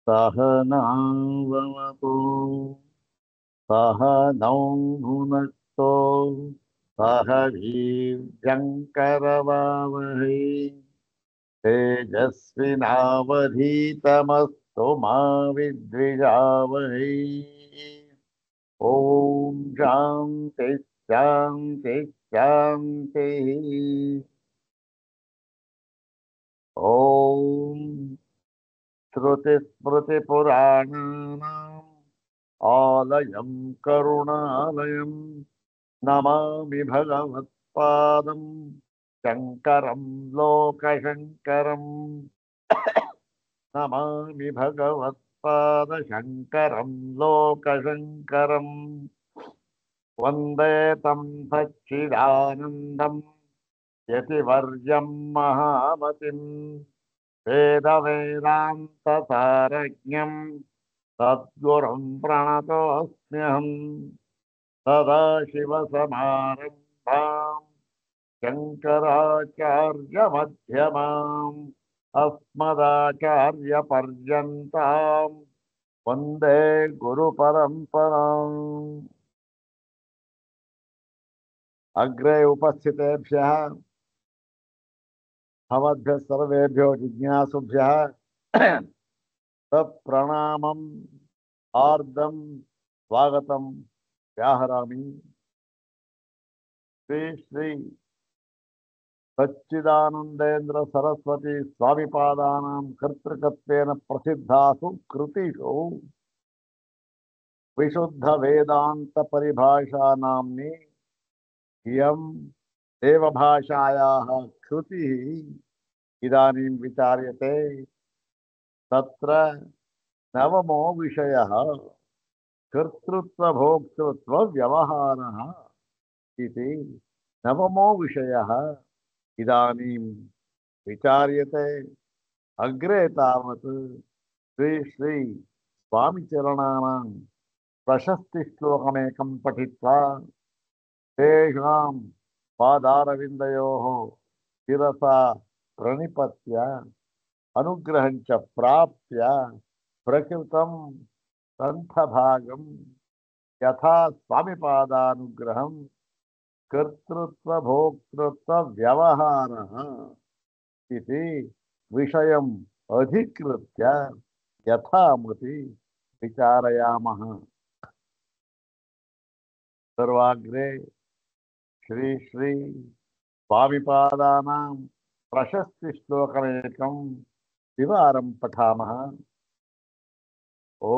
सहनाववतु सहनौ भुनक्तो सह वीर्यङ्करवावहै तेजस्विनावधीतमस्तु मा विद्विषावहै। ॐ शान्ति शान्ति शान्तिः। ॐ श्रुतिस्मृतिपुराणानाम् आलयं करुणालयं नमामि भगवत्पादं शङ्करं लोकशङ्करम्। नमामि भगवत्पादशङ्करं लोकशङ्करम्। वन्दे तं सच्चिदानन्दं यतिवर्यं महामतिम् वेदवेदान्तसारज्ञं सद्गुरुं प्रणतोऽस्म्यहम्। सदाशिवसमारम्भाम् शङ्कराचार्यमध्यमाम् अस्मदाचार्यपर्यन्ताम् वन्दे गुरुपरम्पराम्। अग्रे उपस्थितेभ्यः भवद्भ्यः सर्वेभ्यो जिज्ञासुभ्यः सप्रणामम् आर्दं स्वागतं व्याहरामि। श्री श्री सच्चिदानंदेन्द्र सरस्वती स्वामिपादानां कर्तृकत्वेन प्रसिद्धासु कृतिषु विशुद्ध वेदांत परिभाषा नाम्नी इयं देवभाषायाः कृतिः इदानीं विचार्यते। तत्र नवमो विषयः कर्तृत्व भोक्तृत्व व्यवहारः इति नवमो विषयः इदानीं विचार्यते। अग्रे तावत् श्री श्री स्वामिचरणानां प्रशस्तिश्लोकमेकं पठित्वा तेषां पादारविन्दयोः शिरसा प्रणिपत्य अनुग्रहं च प्राप्य प्रकृतं ग्रन्थभागं यथा स्वामिपादानुग्रहं कर्तृत्व भोक्तृत्व व्यवहारः इति विषयम् अधिकृत्य यथामति विचारयामः। सर्वाग्रे श्री श्री स्वामिपादानां प्रशस्तिश्लोकमेकं द्विवारं पठामः। ॐ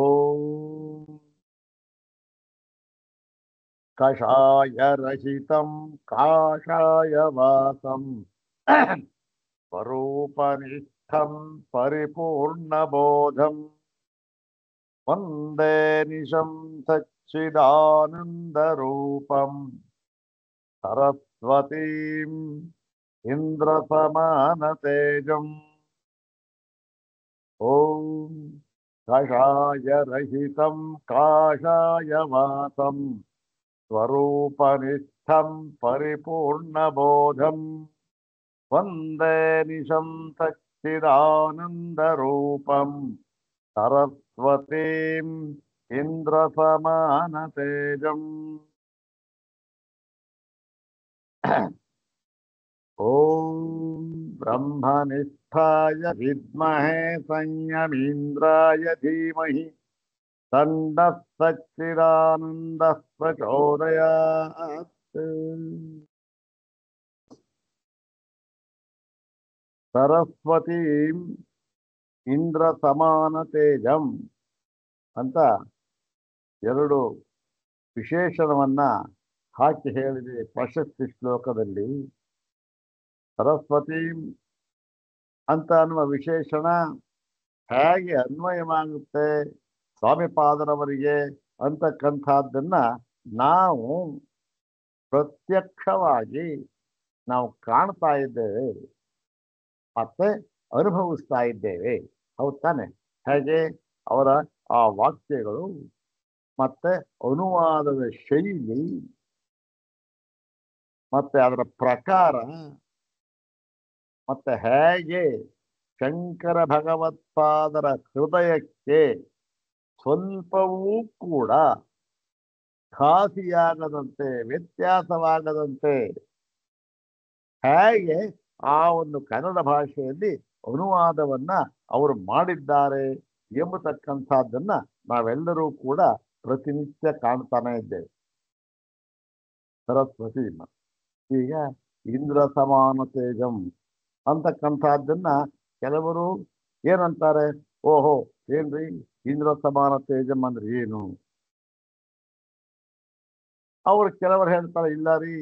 कषायरहितं काषायवासं स्वरूपनिष्ठं परिपूर्णबोधं वन्दे निशं सच्चिदानन्दरूपं सरस्वतीम् इन्द्रसमानतेजम्। ॐ कषायरहितं काषायवासं स्वरूपनिष्ठं परिपूर्णबोधं वन्दे निशं सच्चिदानन्दरूपं सरस्वतीम् इन्द्रसमानतेजम्। ॐ ब्रह्मनिष्ठाय विद्महे संयमीन्द्राय धीमहि तन्नः सच्चिदानन्दः प्रचोदयात्। सरस्वतीम् ಇಂದ್ರ ಸಮಾನ ತೇಜಂ ಅಂತ ಎರಡು ವಿಶೇಷಣವನ್ನ ಹಾಕಿ ಹೇಳಿದೆ ಪ್ರಶಸ್ತಿ ಶ್ಲೋಕದಲ್ಲಿ. ಸರಸ್ವತಿ ಅಂತ ಅನ್ನುವ ವಿಶೇಷಣ ಹೇಗೆ ಅನ್ವಯವಾಗುತ್ತೆ ಸ್ವಾಮಿಪಾದರವರಿಗೆ ಅಂತಕ್ಕಂಥದ್ದನ್ನ ನಾವು ಪ್ರತ್ಯಕ್ಷವಾಗಿ ನಾವು ಕಾಣ್ತಾ ಇದ್ದೇವೆ ಮತ್ತೆ ಅನುಭವಿಸ್ತಾ ಇದ್ದೇವೆ. ಹೌದು ತಾನೆ? ಹೇಗೆ ಅವರ ಆ ವಾಕ್ಯಗಳು ಮತ್ತೆ ಅನುವಾದದ ಶೈಲಿ ಮತ್ತೆ ಅದರ ಪ್ರಕಾರ ಮತ್ತೆ ಹೇಗೆ ಶಂಕರ ಭಗವತ್ಪಾದರ ಹೃದಯಕ್ಕೆ ಸ್ವಲ್ಪವೂ ಕೂಡ ಘಾಸಿಯಾಗದಂತೆ, ವ್ಯತ್ಯಾಸವಾಗದಂತೆ ಹೇಗೆ ಆ ಒಂದು ಕನ್ನಡ ಭಾಷೆಯಲ್ಲಿ ಅನುವಾದವನ್ನ ಅವರು ಮಾಡಿದ್ದಾರೆ ಎಂಬತಕ್ಕಂಥದ್ದನ್ನ ನಾವೆಲ್ಲರೂ ಕೂಡ ಪ್ರತಿನಿತ್ಯ ಕಾಣ್ತಾನೆ ಇದ್ದೇವೆ. ಸರಸ್ವತಿ ಈಗ ಇಂದ್ರ ಸಮಾನ ತೇಜಂ ಅಂತಕ್ಕಂಥದ್ದನ್ನ ಕೆಲವರು ಏನಂತಾರೆ, ಓಹೋ ಏನ್ರಿ ಇಂದ್ರ ಸಮಾನ ತೇಜಂ ಅಂದ್ರೆ ಏನು? ಅವ್ರು ಕೆಲವರು ಹೇಳ್ತಾರೆ, ಇಲ್ಲ ರೀ,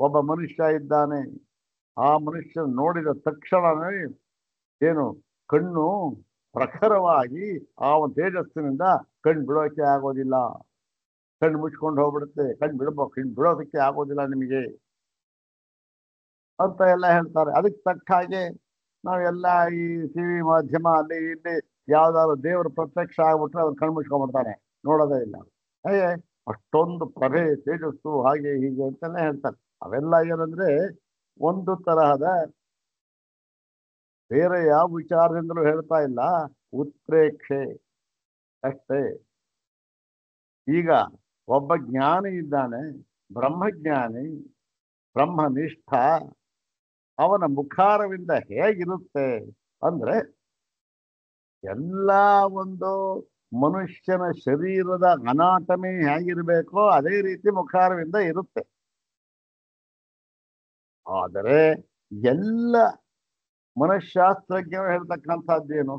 ಒಬ್ಬ ಮನುಷ್ಯ ಇದ್ದಾನೆ, ಆ ಮನುಷ್ಯ ನೋಡಿದ ತಕ್ಷಣವೇ ಏನು ಕಣ್ಣು ಪ್ರಖರವಾಗಿ ಆ ಒಂದು ತೇಜಸ್ಸಿನಿಂದ ಕಣ್ಣು ಬಿಡೋಕೆ ಆಗೋದಿಲ್ಲ, ಕಣ್ಣು ಮುಚ್ಕೊಂಡು ಹೋಗ್ಬಿಡುತ್ತೆ, ಕಣ್ಣು ಬಿಡೋದಕ್ಕೆ ಆಗೋದಿಲ್ಲ ನಿಮಗೆ ಅಂತ ಎಲ್ಲ ಹೇಳ್ತಾರೆ. ಅದಕ್ಕೆ ತಕ್ಕ ಹಾಗೆ ನಾವೆಲ್ಲ ಈ ಟಿವಿ ಮಾಧ್ಯಮ ಅಲ್ಲಿ ಇಲ್ಲಿ ಯಾವ್ದಾದ್ರು ದೇವರ ಪ್ರತ್ಯಕ್ಷ ಆಗ್ಬಿಟ್ರೆ ಅವ್ರು ಕಣ್ಣು ಮುಚ್ಕೊಂಡ್ಬಿಡ್ತಾನೆ, ನೋಡೋದೇ ಇಲ್ಲ. ಹೇಗೆ ಅಷ್ಟೊಂದು ಪ್ರಭೆ ತೇಜಸ್ಸು ಹಾಗೆ ಹೀಗೆ ಅಂತೆಲ್ಲ ಹೇಳ್ತಾರೆ. ಅವೆಲ್ಲ ಏನಂದ್ರೆ ಒಂದು ತರಹದ ಬೇರೆ ಯಾವ ವಿಚಾರದಿಂದಲೂ ಹೇಳ್ತಾ ಇಲ್ಲ, ಉತ್ಪ್ರೇಕ್ಷೆ ಅಷ್ಟೇ. ಈಗ ಒಬ್ಬ ಜ್ಞಾನಿ ಇದ್ದಾನೆ, ಬ್ರಹ್ಮಜ್ಞಾನಿ, ಬ್ರಹ್ಮನಿಷ್ಠ, ಅವನ ಮುಖಾರವಿಂದ ಹೇಗಿರುತ್ತೆ ಅಂದ್ರೆ ಎಲ್ಲ ಒಂದು ಮನುಷ್ಯನ ಶರೀರದ ಅನಾಟಮಿ ಹೇಗಿರ್ಬೇಕೋ ಅದೇ ರೀತಿ ಮುಖಾರವಿಂದ ಇರುತ್ತೆ. ಆದರೆ ಎಲ್ಲ ಮನಃಶಾಸ್ತ್ರಜ್ಞರು ಹೇಳ್ತಕ್ಕಂಥದ್ದೇನು,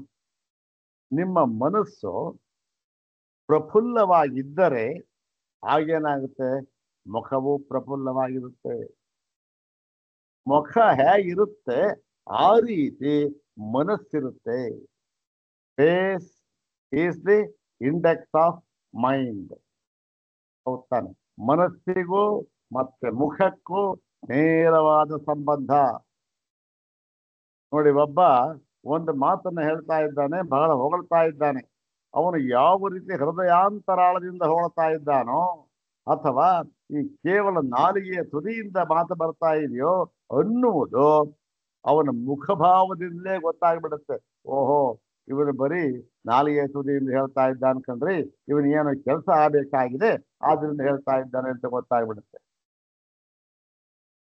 ನಿಮ್ಮ ಮನಸ್ಸು ಪ್ರಫುಲ್ಲವಾಗಿದ್ದರೆ ಆಗೇನಾಗುತ್ತೆ, ಮುಖವು ಪ್ರಫುಲ್ಲವಾಗಿರುತ್ತೆ. ಮುಖ ಹೇಗಿರುತ್ತೆ ಆ ರೀತಿ ಮನಸ್ಸಿರುತ್ತೆ. Face is the index of mind. ಹೌದಾನೆ? ಮನಸ್ಸಿಗೂ ಮತ್ತೆ ಮುಖಕ್ಕೂ ನೇರವಾದ ಸಂಬಂಧ. ನೋಡಿ, ಒಬ್ಬ ಒಂದು ಮಾತನ್ನ ಹೇಳ್ತಾ ಇದ್ದಾನೆ, ಬಹಳ ಹೊಗಳ್ತಾ ಇದ್ದಾನೆ. ಅವನು ಯಾವ ರೀತಿ ಹೃದಯಾಂತರಾಳದಿಂದ ಹೊಗಳ್ತಾ ಇದ್ದಾನೋ ಅಥವಾ ಈ ಕೇವಲ ನಾಲಿಗೆಯ ತುದಿಯಿಂದ ಮಾತು ಬರ್ತಾ ಇದೆಯೋ ಅನ್ನುವುದು ಅವನ ಮುಖಭಾವದಿಂದಲೇ ಗೊತ್ತಾಗ್ಬಿಡುತ್ತೆ. ಓಹೋ, ಇವನು ಬರೀ ನಾಲಿಗೆಯ ತುದಿಯಿಂದ ಹೇಳ್ತಾ ಇದ್ದ ಅನ್ಕಂಡ್ರಿ, ಇವನು ಏನೋ ಕೆಲಸ ಆಗಬೇಕಾಗಿದೆ ಆದ್ರಿಂದ ಹೇಳ್ತಾ ಇದ್ದಾನೆ ಅಂತ ಗೊತ್ತಾಗ್ಬಿಡುತ್ತೆ.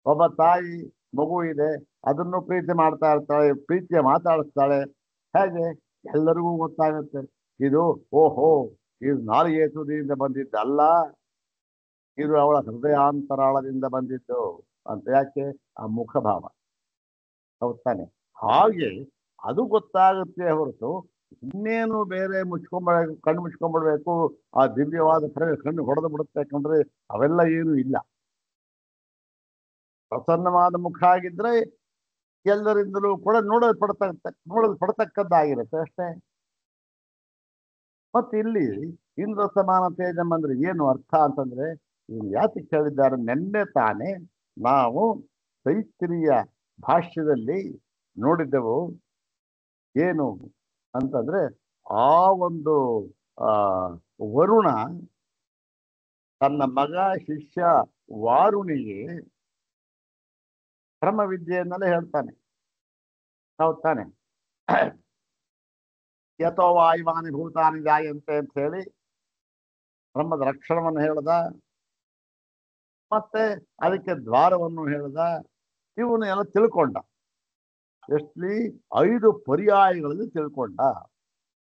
ಒಬ್ಬ ತಾಯಿ ಮಗು ಇದೆ, ಅದನ್ನು ಪ್ರೀತಿ ಮಾಡ್ತಾ ಇರ್ತಾಳೆ, ಪ್ರೀತಿಯ ಮಾತಾಡಿಸ್ತಾಳೆ, ಹೇಗೆ ಎಲ್ಲರಿಗೂ ಗೊತ್ತಾಗುತ್ತೆ ಇದು, ಓಹೋ ಇದು ನಾಲಿಗೆ ತುದಿಯಿಂದ ಬಂದಿದ್ದಲ್ಲ, ಇದು ಅವಳ ಹೃದಯಾಂತರಾಳದಿಂದ ಬಂದಿದ್ದು ಅಂತ. ಯಾಕೆ? ಆ ಮುಖಭಾವ. ಹೌದಾನೆ? ಹಾಗೆ ಅದು ಗೊತ್ತಾಗುತ್ತೆ ಹೊರತು ಇನ್ನೇನು ಬೇರೆ ಕಣ್ಣು ಮುಚ್ಕೊಂಡ್ಬಿಡ್ಬೇಕು, ಆ ದಿವ್ಯವಾದ ಕಣ್ಣು ಹೊಡೆದು ಬಿಡುತ್ತೆ ಕಂಡ್ರೆ ಅವೆಲ್ಲ ಏನು ಇಲ್ಲ. ಪ್ರಸನ್ನವಾದ ಮುಖ ಆಗಿದ್ರೆ ಎಲ್ಲರಿಂದಲೂ ಕೂಡ ನೋಡಲ್ ಪಡ್ತಕ್ಕದ್ದಾಗಿರುತ್ತೆ ಅಷ್ಟೇ. ಮತ್ತೆ ಇಲ್ಲಿ ಇಂದ್ರ ಸಮಾನ ತೇಜಂ ಅಂದ್ರೆ ಏನು ಅರ್ಥ ಅಂತಂದ್ರೆ, ಇವ್ರು ಯಾತಕ್ಕೆ ಹೇಳಿದ್ದಾರೆ, ನೆನ್ನೆ ತಾನೇ ನಾವು ತೈತ್ರಿಯ ಭಾಷ್ಯದಲ್ಲಿ ನೋಡಿದ್ದೆವು. ಏನು ಅಂತಂದ್ರೆ ಆ ಒಂದು ವರುಣ ತನ್ನ ಮಗ ಶಿಷ್ಯ ವಾರುಣಿಗೆ ಬ್ರಹ್ಮವಿದ್ಯೆಯನ್ನೆಲ್ಲ ಹೇಳ್ತಾನೆ. ಹೌದ್ ತಾನೆ? ಯಥೋ ವಾಯುವಾನಿ ಭೂತಾನಿ ಜಾಯಂತೆ ಅಂತ ಹೇಳಿ ಬ್ರಹ್ಮದ ಲಕ್ಷಣವನ್ನು ಹೇಳ್ದ, ಮತ್ತೆ ಅದಕ್ಕೆ ದ್ವಾರವನ್ನು ಹೇಳ್ದ. ಇವನು ಎಲ್ಲ ತಿಳ್ಕೊಂಡ. ಎಷ್ಟಲಿ 5 ಪರ್ಯಾಯಗಳಲ್ಲಿ ತಿಳ್ಕೊಂಡ.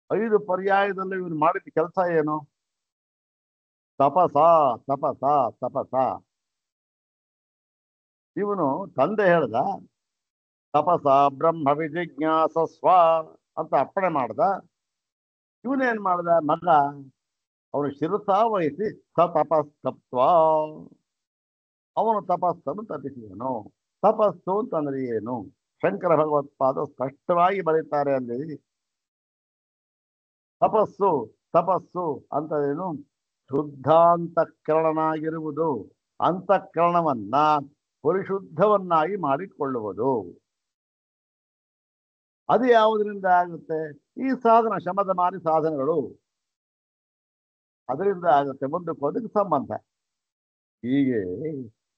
5 ಪರ್ಯಾಯದಲ್ಲಿ ಇವನು ಮಾಡಿದ ಕೆಲಸ ಏನು? ತಪಸ ತಪಸ ತಪಸ. ಇವನು ತಂದೆ ಹೇಳ್ದ ತಪಸ ಬ್ರಹ್ಮ ವಿಜಿಜ್ಞಾಸಸ್ವ ಅಂತ ಅಪ್ಪಣೆ ಮಾಡ್ದ. ಇವನೇನ್ ಮಾಡ್ದ, ಮಗ ಅವನು ಶಿರಸ ವಹಿಸಿ ತಪಸ್ತತ್ವ, ಅವನು ತಪಸ್ಸನ್ನು ತಪ್ಪಿಸಿದನು. ತಪಸ್ಸು ಅಂತಂದ್ರೆ ಏನು? ಶಂಕರ ಭಗವತ್ಪಾದ ಸ್ಪಷ್ಟವಾಗಿ ಬರೀತಾರೆ ಅಲ್ಲಿ. ತಪಸ್ಸು ಅಂತ ಏನು? ಶುದ್ಧಾಂತಃಕರಣನಾಗಿರುವುದು, ಅಂತಃಕರಣವನ್ನ ಪರಿಶುದ್ಧವನ್ನಾಗಿ ಮಾಡಿಕೊಳ್ಳುವುದು. ಅದು ಯಾವುದರಿಂದ ಆಗುತ್ತೆ? ಈ ಸಾಧನ, ಶಮದ ಮಾರಿ ಸಾಧನಗಳು, ಅದರಿಂದ ಆಗುತ್ತೆ. ಮುಂದಕ್ಕೆ ಸಂಬಂಧ. ಹೀಗೆ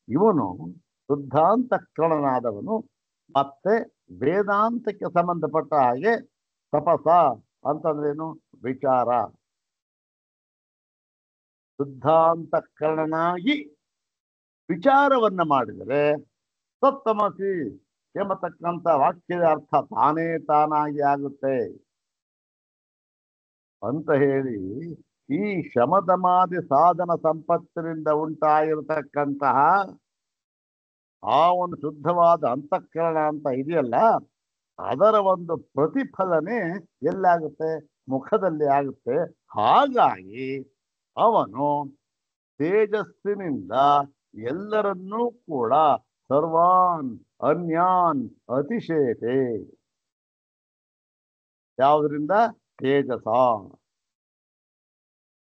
ಇವನು ಶುದ್ಧಾಂತಃಕರಣನಾದವನು ಮತ್ತೆ ವೇದಾಂತಕ್ಕೆ ಸಂಬಂಧಪಟ್ಟ ಹಾಗೆ ತಪಸ ಅಂತಂದ್ರೇನು? ವಿಚಾರ. ಶುದ್ಧಾಂತಕರಣನಾಗಿ ವಿಚಾರವನ್ನ ಮಾಡಿದರೆ ಸತ್ತಮಸಿ ಎಂಬತಕ್ಕಂಥ ವಾಕ್ಯದ ಅರ್ಥ ತಾನೇ ತಾನಾಗಿ ಆಗುತ್ತೆ ಅಂತ ಹೇಳಿ, ಈ ಶಮದಮಾದಿ ಸಾಧನ ಸಂಪತ್ತಿನಿಂದ ಉಂಟಾಗಿರತಕ್ಕಂತಹ ಆ ಒಂದು ಶುದ್ಧವಾದ ಅಂತಃಕರಣ ಅಂತ ಇದೆಯಲ್ಲ, ಅದರ ಒಂದು ಪ್ರತಿಫಲನೆ ಎಲ್ಲಾಗುತ್ತೆ? ಮುಖದಲ್ಲಿ ಆಗುತ್ತೆ. ಹಾಗಾಗಿ ಅವನು ತೇಜಸ್ಸಿನಿಂದ ಎಲ್ಲರನ್ನೂ ಕೂಡ ಸರ್ವಾನ್ ಅನ್ಯಾನ್ ಅತಿಶೇಷೆ. ಯಾವುದರಿಂದ? ತೇಜಸ.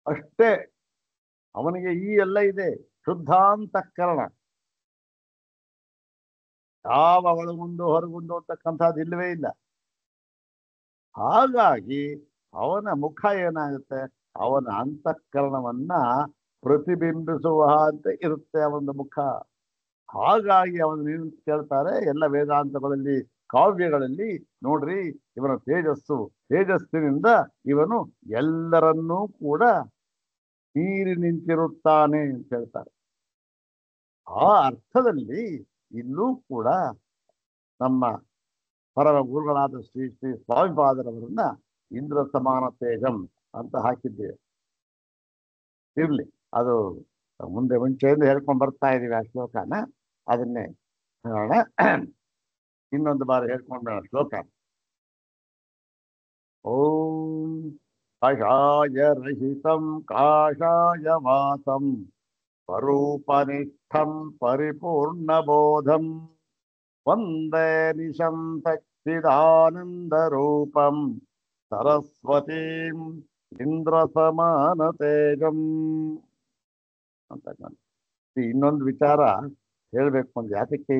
ಅಷ್ಟೇ ಅವನಿಗೆ ಈ ಎಲ್ಲ ಇದೆ. ಶುದ್ಧಾಂತಃಕರಣ, ಯಾವ ಒಳಗುಂಡು ಹೊರಗುಂಡು ಅಂತಕ್ಕಂಥದ್ದು ಇಲ್ಲವೇ ಇಲ್ಲ. ಹಾಗಾಗಿ ಅವನ ಮುಖ ಏನಾಗುತ್ತೆ? ಅವನ ಅಂತಃಕರಣವನ್ನ ಪ್ರತಿಬಿಂಬಿಸುವ ಅಂತ ಇರುತ್ತೆ ಅವನ ಮುಖ. ಹಾಗಾಗಿ ಅವನು ಕೇಳ್ತಾರೆ ಎಲ್ಲ ವೇದಾಂತಗಳಲ್ಲಿ, ಕಾವ್ಯಗಳಲ್ಲಿ, ನೋಡ್ರಿ ಇವನ ತೇಜಸ್ಸಿನಿಂದ ಇವನು ಎಲ್ಲರನ್ನೂ ಕೂಡ ಮೀರಿ ನಿಂತಿರುತ್ತಾನೆ ಅಂತ ಹೇಳ್ತಾರೆ. ಆ ಅರ್ಥದಲ್ಲಿ ಇಲ್ಲೂ ಕೂಡ ನಮ್ಮ ಪರಮ ಗುರುಗಳಾದ ಶ್ರೀ ಶ್ರೀ ಸ್ವಾಮಿಪಾದರವರನ್ನ ಇಂದ್ರ ಸಮಾನ ತೇಜಂ ಅಂತ ಹಾಕಿದ್ದೇವೆ. ಇರ್ಲಿ, ಅದು ಮುಂಚೆಯಿಂದ ಹೇಳ್ಕೊಂಡು ಬರ್ತಾ ಇದೀವಿ ಆ ಶ್ಲೋಕನ. ಅದನ್ನೇ ಹೇಳೋಣ, ಇನ್ನೊಂದು ಬಾರಿ ಹೇಳ್ಕೊಂಡು ಶ್ಲೋಕ. ಓಂ ಕಾಷಾಯ ರಹಿತಂ ಕಾಷಾಯ ವಾಸಂ ಸ್ವರೂಪನಿಷ್ಠಂ ಪರಿಪೂರ್ಣಬೋಧಂ ವಂದೇ ನಿಶಂ ಸಚ್ಚಿದಾನಂದ ರೂಪಂ ಸರಸ್ವತೀಂ ಇಂದ್ರ ಸಮಾನ ತೇಜಂ ಅಂತ. ಇನ್ನೊಂದು ವಿಚಾರ ಹೇಳ್ಬೇಕು. ಒಂದು ಯಾತಕ್ಕೆ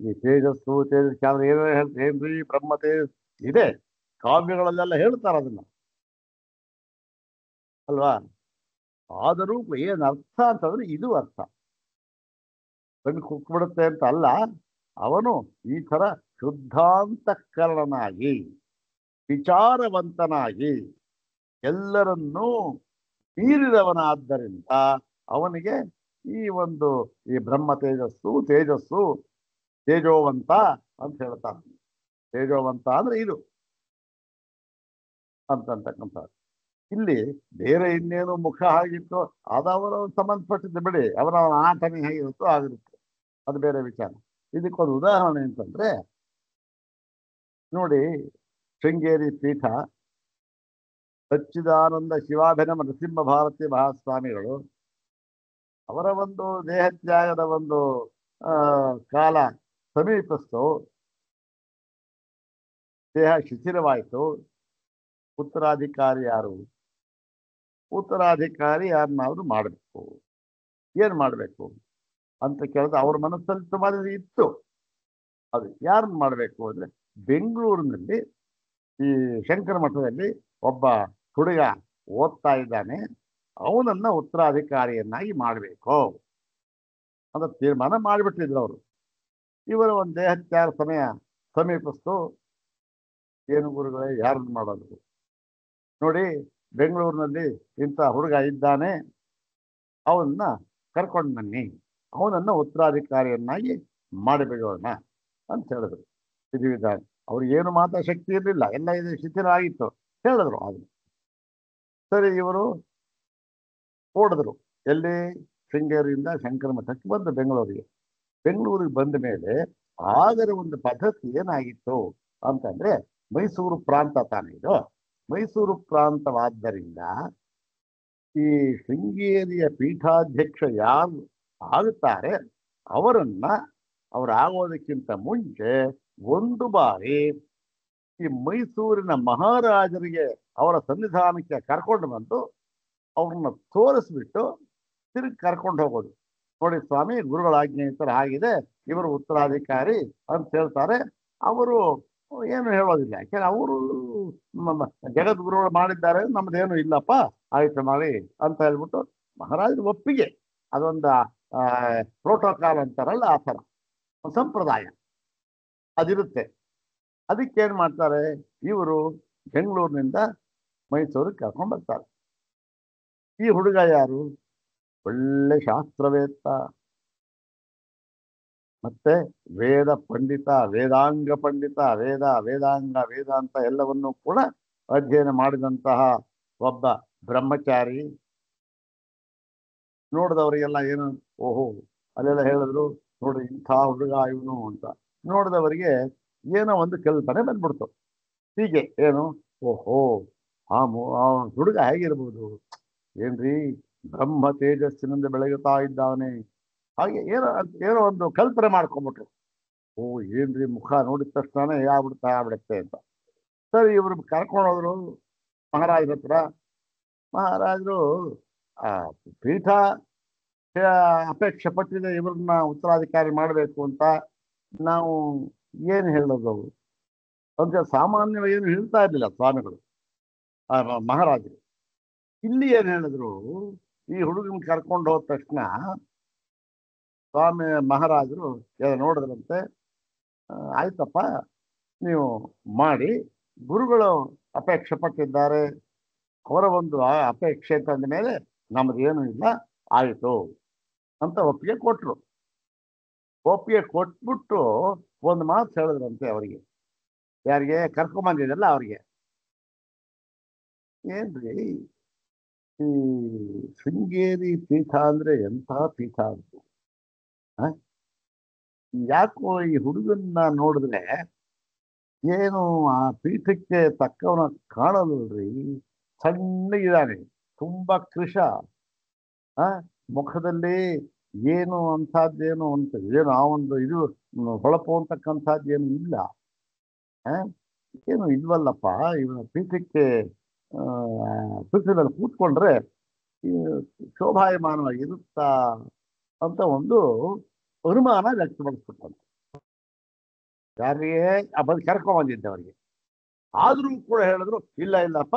ಈ ತೇಜಸ್ಸು ಏನ್ರಿ ಬ್ರಹ್ಮ ತೇಜಸ್ ಇದೆ, ಕಾವ್ಯಗಳಲ್ಲೆಲ್ಲ ಹೇಳ್ತಾರ ಅದನ್ನ ಅಲ್ವಾ? ಆದರೂ ಏನ್ ಅರ್ಥ ಅಂತಂದ್ರೆ ಇದು ಅರ್ಥ. ಕಣ್ಣು ಕುಕ್ಬಿಡುತ್ತೆ ಅಂತ ಅಲ್ಲ, ಅವನು ಈ ತರ ಶುದ್ಧಾಂತಃಕರಣನಾಗಿ ವಿಚಾರವಂತನಾಗಿ ಎಲ್ಲರನ್ನೂ ಮೀರಿದವನಾದ್ದರಿಂದ ಅವನಿಗೆ ಈ ಬ್ರಹ್ಮ ತೇಜಸ್ಸು ತೇಜೋವಂತ ಅಂತ ಹೇಳ್ತಾನೆ. ತೇಜೋವಂತ ಅಂದ್ರೆ ಇದು ಅಂತಕ್ಕಂಥ. ಇಲ್ಲಿ ಬೇರೆ ಇನ್ನೇನು ಮುಖ ಆಗಿತ್ತು ಅದವರ ಸಂಬಂಧಪಟ್ಟಿದ್ದು ಬಿಡಿ, ಅವರ ಆಟನೆ ಹೇಗಿರುತ್ತೋ ಆಗಿರುತ್ತೆ, ಅದು ಬೇರೆ ವಿಚಾರ. ಇದಕ್ಕೊಂದು ಉದಾಹರಣೆ ಅಂತಂದ್ರೆ ನೋಡಿ, ಶೃಂಗೇರಿ ಪೀಠ ಸಚ್ಚಿದಾನಂದ ಶಿವಾಭಿನವ ನರಸಿಂಹ ಭಾರತಿ ಮಹಾಸ್ವಾಮಿಗಳು ಅವರ ಒಂದು ದೇಹತ್ಯಾಗದ ಒಂದು ಕಾಲ ಸಮೀಪಿಸ್ತು, ದೇಹ ಶಿಥಿಲವಾಯಿತು. ಉತ್ತರಾಧಿಕಾರಿ ಯಾರು? ಉತ್ತರಾಧಿಕಾರಿ ಯಾರನ್ನಾದ್ರೂ ಮಾಡಬೇಕು. ಏನ್ ಮಾಡಬೇಕು ಅಂತ ಕೇಳಿದ್ರೆ ಅವ್ರ ಮನಸ್ಸಲ್ಲಿ ತುಂಬಾ ಇತ್ತು. ಅದು ಯಾರನ್ನ ಮಾಡಬೇಕು ಅಂದ್ರೆ, ಬೆಂಗಳೂರಿನಲ್ಲಿ ಈ ಶಂಕರ ಮಠದಲ್ಲಿ ಒಬ್ಬ ಹುಡುಗ ಓದ್ತಾ ಇದ್ದಾನೆ, ಅವನನ್ನ ಉತ್ತರಾಧಿಕಾರಿಯನ್ನಾಗಿ ಮಾಡಬೇಕು ಅಂತ ತೀರ್ಮಾನ ಮಾಡಿಬಿಟ್ಟಿದ್ರು ಅವರು. ಇವರ ಒಂದು ದೇಹತ್ಯಾಗ ಸಮಯ ಸಮೀಪಿಸ್ತು. ಏನು ಗುರುಗಳೇ, ಯಾರನ್ನ ಮಾಡೋದು? ನೋಡಿ, ಬೆಂಗಳೂರಿನಲ್ಲಿ ಇಂಥ ಹುಡುಗ ಇದ್ದಾನೆ, ಅವನ್ನ ಕರ್ಕೊಂಡು ಬನ್ನಿ, ಅವನನ್ನ ಉತ್ತರಾಧಿಕಾರಿಯನ್ನಾಗಿ ಮಾಡಿಬಿಡೋಣ ಅಂತ ಹೇಳಿದ್ರು. ವಿಧಿವಿಧಾನ ಅವ್ರಿಗೆ ಏನು ಮಾತ್ರ ಶಕ್ತಿ ಇರಲಿಲ್ಲ, ಎಲ್ಲ ಇದು ಶಿಥಿಲ ಆಗಿತ್ತು. ಹೇಳಿದ್ರು ಅದನ್ನು. ಸರಿ, ಇವರು ಓಡಿದ್ರು. ಎಲ್ಲಿ? ಶೃಂಗೇರಿಯಿಂದ ಶಂಕರ ಮಠಕ್ಕೆ ಬಂದು ಬೆಂಗಳೂರಿಗೆ ಬಂದ ಮೇಲೆ ಆಗರ ಒಂದು ಪದ್ಧತಿ ಏನಾಗಿತ್ತು ಅಂತಂದ್ರೆ, ಮೈಸೂರು ಪ್ರಾಂತ ತಾನೇ ಇದು. ಮೈಸೂರು ಪ್ರಾಂತವಾದ್ದರಿಂದ ಈ ಶೃಂಗೇರಿಯ ಪೀಠಾಧ್ಯಕ್ಷ ಯಾರು ಆಗುತ್ತಾರೆ ಅವರಾಗೋದಕ್ಕಿಂತ ಮುಂಚೆ ಒಂದು ಬಾರಿ ಈ ಮೈಸೂರಿನ ಮಹಾರಾಜರಿಗೆ ಅವರ ಸನ್ನಿಧಾನಕ್ಕೆ ಕರ್ಕೊಂಡು ಬಂದು ಅವ್ರನ್ನ ತೋರಿಸ್ಬಿಟ್ಟು ತಿರುಗಿ ಕರ್ಕೊಂಡು ಹೋಗೋದು. ನೋಡಿ ಸ್ವಾಮಿ, ಗುರುಗಳ ಆಜ್ಞೆ ಈ ಥರ ಆಗಿದೆ, ಇವರು ಉತ್ತರಾಧಿಕಾರಿ ಅಂತ ಹೇಳ್ತಾರೆ. ಅವರು ಏನು ಹೇಳೋದಿಲ್ಲ, ಯಾಕೆಂದ್ರೆ ಅವರು ಜಗದ್ಗುರುಗಳು ಮಾಡಿದ್ದಾರೆ, ನಮ್ದೇನು ಇಲ್ಲಪ್ಪ, ಆಯ್ತು ಮಾಡಿ ಅಂತ ಹೇಳ್ಬಿಟ್ಟು ಮಹಾರಾಜರ ಒಪ್ಪಿಗೆ. ಅದೊಂದು ಪ್ರೋಟೋಕಾಲ್ ಅಂತಾರಲ್ಲ, ಆ ಥರ ಸಂಪ್ರದಾಯ ಅದಿರುತ್ತೆ. ಅದಕ್ಕೇನು ಮಾಡ್ತಾರೆ, ಇವರು ಬೆಂಗಳೂರಿನಿಂದ ಮೈಸೂರಿಗೆ ಕರ್ಕೊಂಡು ಬರ್ತಾರೆ. ಈ ಹುಡುಗ ಯಾರು? ಒಳ್ಳೆ ಶಾಸ್ತ್ರವೇತ್ತ, ಮತ್ತೆ ವೇದ ಪಂಡಿತ, ವೇದಾಂಗ ಪಂಡಿತ, ವೇದಾಂಗ ವೇದಾಂತ ಎಲ್ಲವನ್ನೂ ಕೂಡ ಅಧ್ಯಯನ ಮಾಡಿದಂತಹ ಒಬ್ಬ ಬ್ರಹ್ಮಚಾರಿ. ನೋಡಿದವರಿಗೆಲ್ಲ ಏನು, ಓಹೋ, ಅಲ್ಲೆಲ್ಲ ಹೇಳಿದ್ರು ನೋಡ್ರಿ ಇಂಥ ಹುಡುಗ ಇವನು ಅಂತ. ನೋಡಿದವರಿಗೆ ಏನೋ ಒಂದು ಕಲ್ಪನೆ ಬಂದ್ಬಿಡ್ತು. ಹೀಗೆ ಏನು, ಓಹೋ, ಆ ಹುಡುಗ ಹೇಗಿರ್ಬೋದು, ಏನ್ರಿ ಬ್ರಹ್ಮ ತೇಜಸ್ಸಿನಿಂದ ಬೆಳಗುತ್ತಾ ಇದ್ದಾನೆ, ಹಾಗೆ ಏನೋ ಒಂದು ಕಲ್ಪನೆ ಮಾಡ್ಕೊಂಡ್ಬಿಟ್ರು. ಓ, ಏನ್ರಿ ಮುಖ ನೋಡಿದ ತಕ್ಷಣ ಆಗ್ಬಿಡುತ್ತೆ ಅಂತ. ಸರಿ, ಇವ್ರು ಕರ್ಕೊಂಡು ಹೋದ್ರು ಮಹಾರಾಜರ ಹತ್ರ. ಮಹಾರಾಜರು ಆ ಪೀಠ ಅಪೇಕ್ಷೆ ಪಟ್ಟಿದೆ ಇವ್ರನ್ನ ಉತ್ತರಾಧಿಕಾರಿ ಮಾಡಬೇಕು ಅಂತ. ನಾವು ಏನು ಹೇಳೋದು ಅಂತ ಸಾಮಾನ್ಯವಾಗಿ ಏನು ಹೇಳ್ತಾ ಇರ್ಲಿಲ್ಲ ಸ್ವಾಮಿಗಳು, ಮಹಾರಾಜರು. ಇಲ್ಲಿ ಏನ್ ಹೇಳಿದ್ರು, ಈ ಹುಡುಗನ ಕರ್ಕೊಂಡು ಹೋದ ತಕ್ಷಣ ಸ್ವಾಮಿ ಮಹಾರಾಜರು ನೋಡಿದ್ರಂತೆ, ಆಯ್ತಪ್ಪ ನೀವು ಮಾಡಿ, ಗುರುಗಳು ಅಪೇಕ್ಷೆ ಪಟ್ಟಿದ್ದಾರೆ, ಅವರ ಒಂದು ಅಪೇಕ್ಷೆ ತಂದ ಮೇಲೆ ನಮ್ದೇನು ಇಲ್ಲ, ಆಯಿತು ಅಂತ ಒಪ್ಪಿಗೆ ಕೊಟ್ರು. ಒಪ್ಪಿಗೆ ಕೊಟ್ಬಿಟ್ಟು ಒಂದು ಮಾತು ಹೇಳಿದ್ರಂತೆ ಅವರಿಗೆ, ಯಾರಿಗೆ ಕರ್ಕೊಂಬಂದಿದ್ದಲ್ಲ ಅವ್ರಿಗೆ, ಏನ್ರಿ ಈ ಶೃಂಗೇರಿ ಪೀಠ ಅಂದ್ರೆ ಎಂಥ ಪೀಠ ಅಂತ, ಯಾಕೋ ಈ ಹುಡುಗನ್ನ ನೋಡಿದ್ರೆ ಏನು ಆ ಪೀಠಕ್ಕೆ ತಕ್ಕವನ ಕಾಣಲ್ರಿ, ಸಣ್ಣಗಿದ್ದಾನೆ, ತುಂಬಾ ಕೃಶ, ಮುಖದಲ್ಲಿ ಏನು ಅಂಥದ್ದೇನು ಅಂತ ಏನು ಆ ಒಂದು ಇದು ಹೊಳಪು ಅಂತಕ್ಕಂಥದ್ದು ಏನು ಇಲ್ಲ, ಏನು ಇಲ್ವಲ್ಲಪ್ಪ ಇವನ ಪೀಠಕ್ಕೆ ಪೀಠದಲ್ಲಿ ಕೂತ್ಕೊಂಡ್ರೆ ಶೋಭಾಯಮಾನವಾಗಿರುತ್ತಾ ಅಂತ ಒಂದು ಅನುಮಾನ ವ್ಯಕ್ತಪಡಿಸ್ಬಿಟ್ಟಂತೆ ಯಾರಿಗೆ ಕರ್ಕೊಂಬಂದಿದ್ದವರಿಗೆ. ಆದ್ರೂ ಕೂಡ ಹೇಳಿದ್ರು, ಇಲ್ಲಪ್ಪ,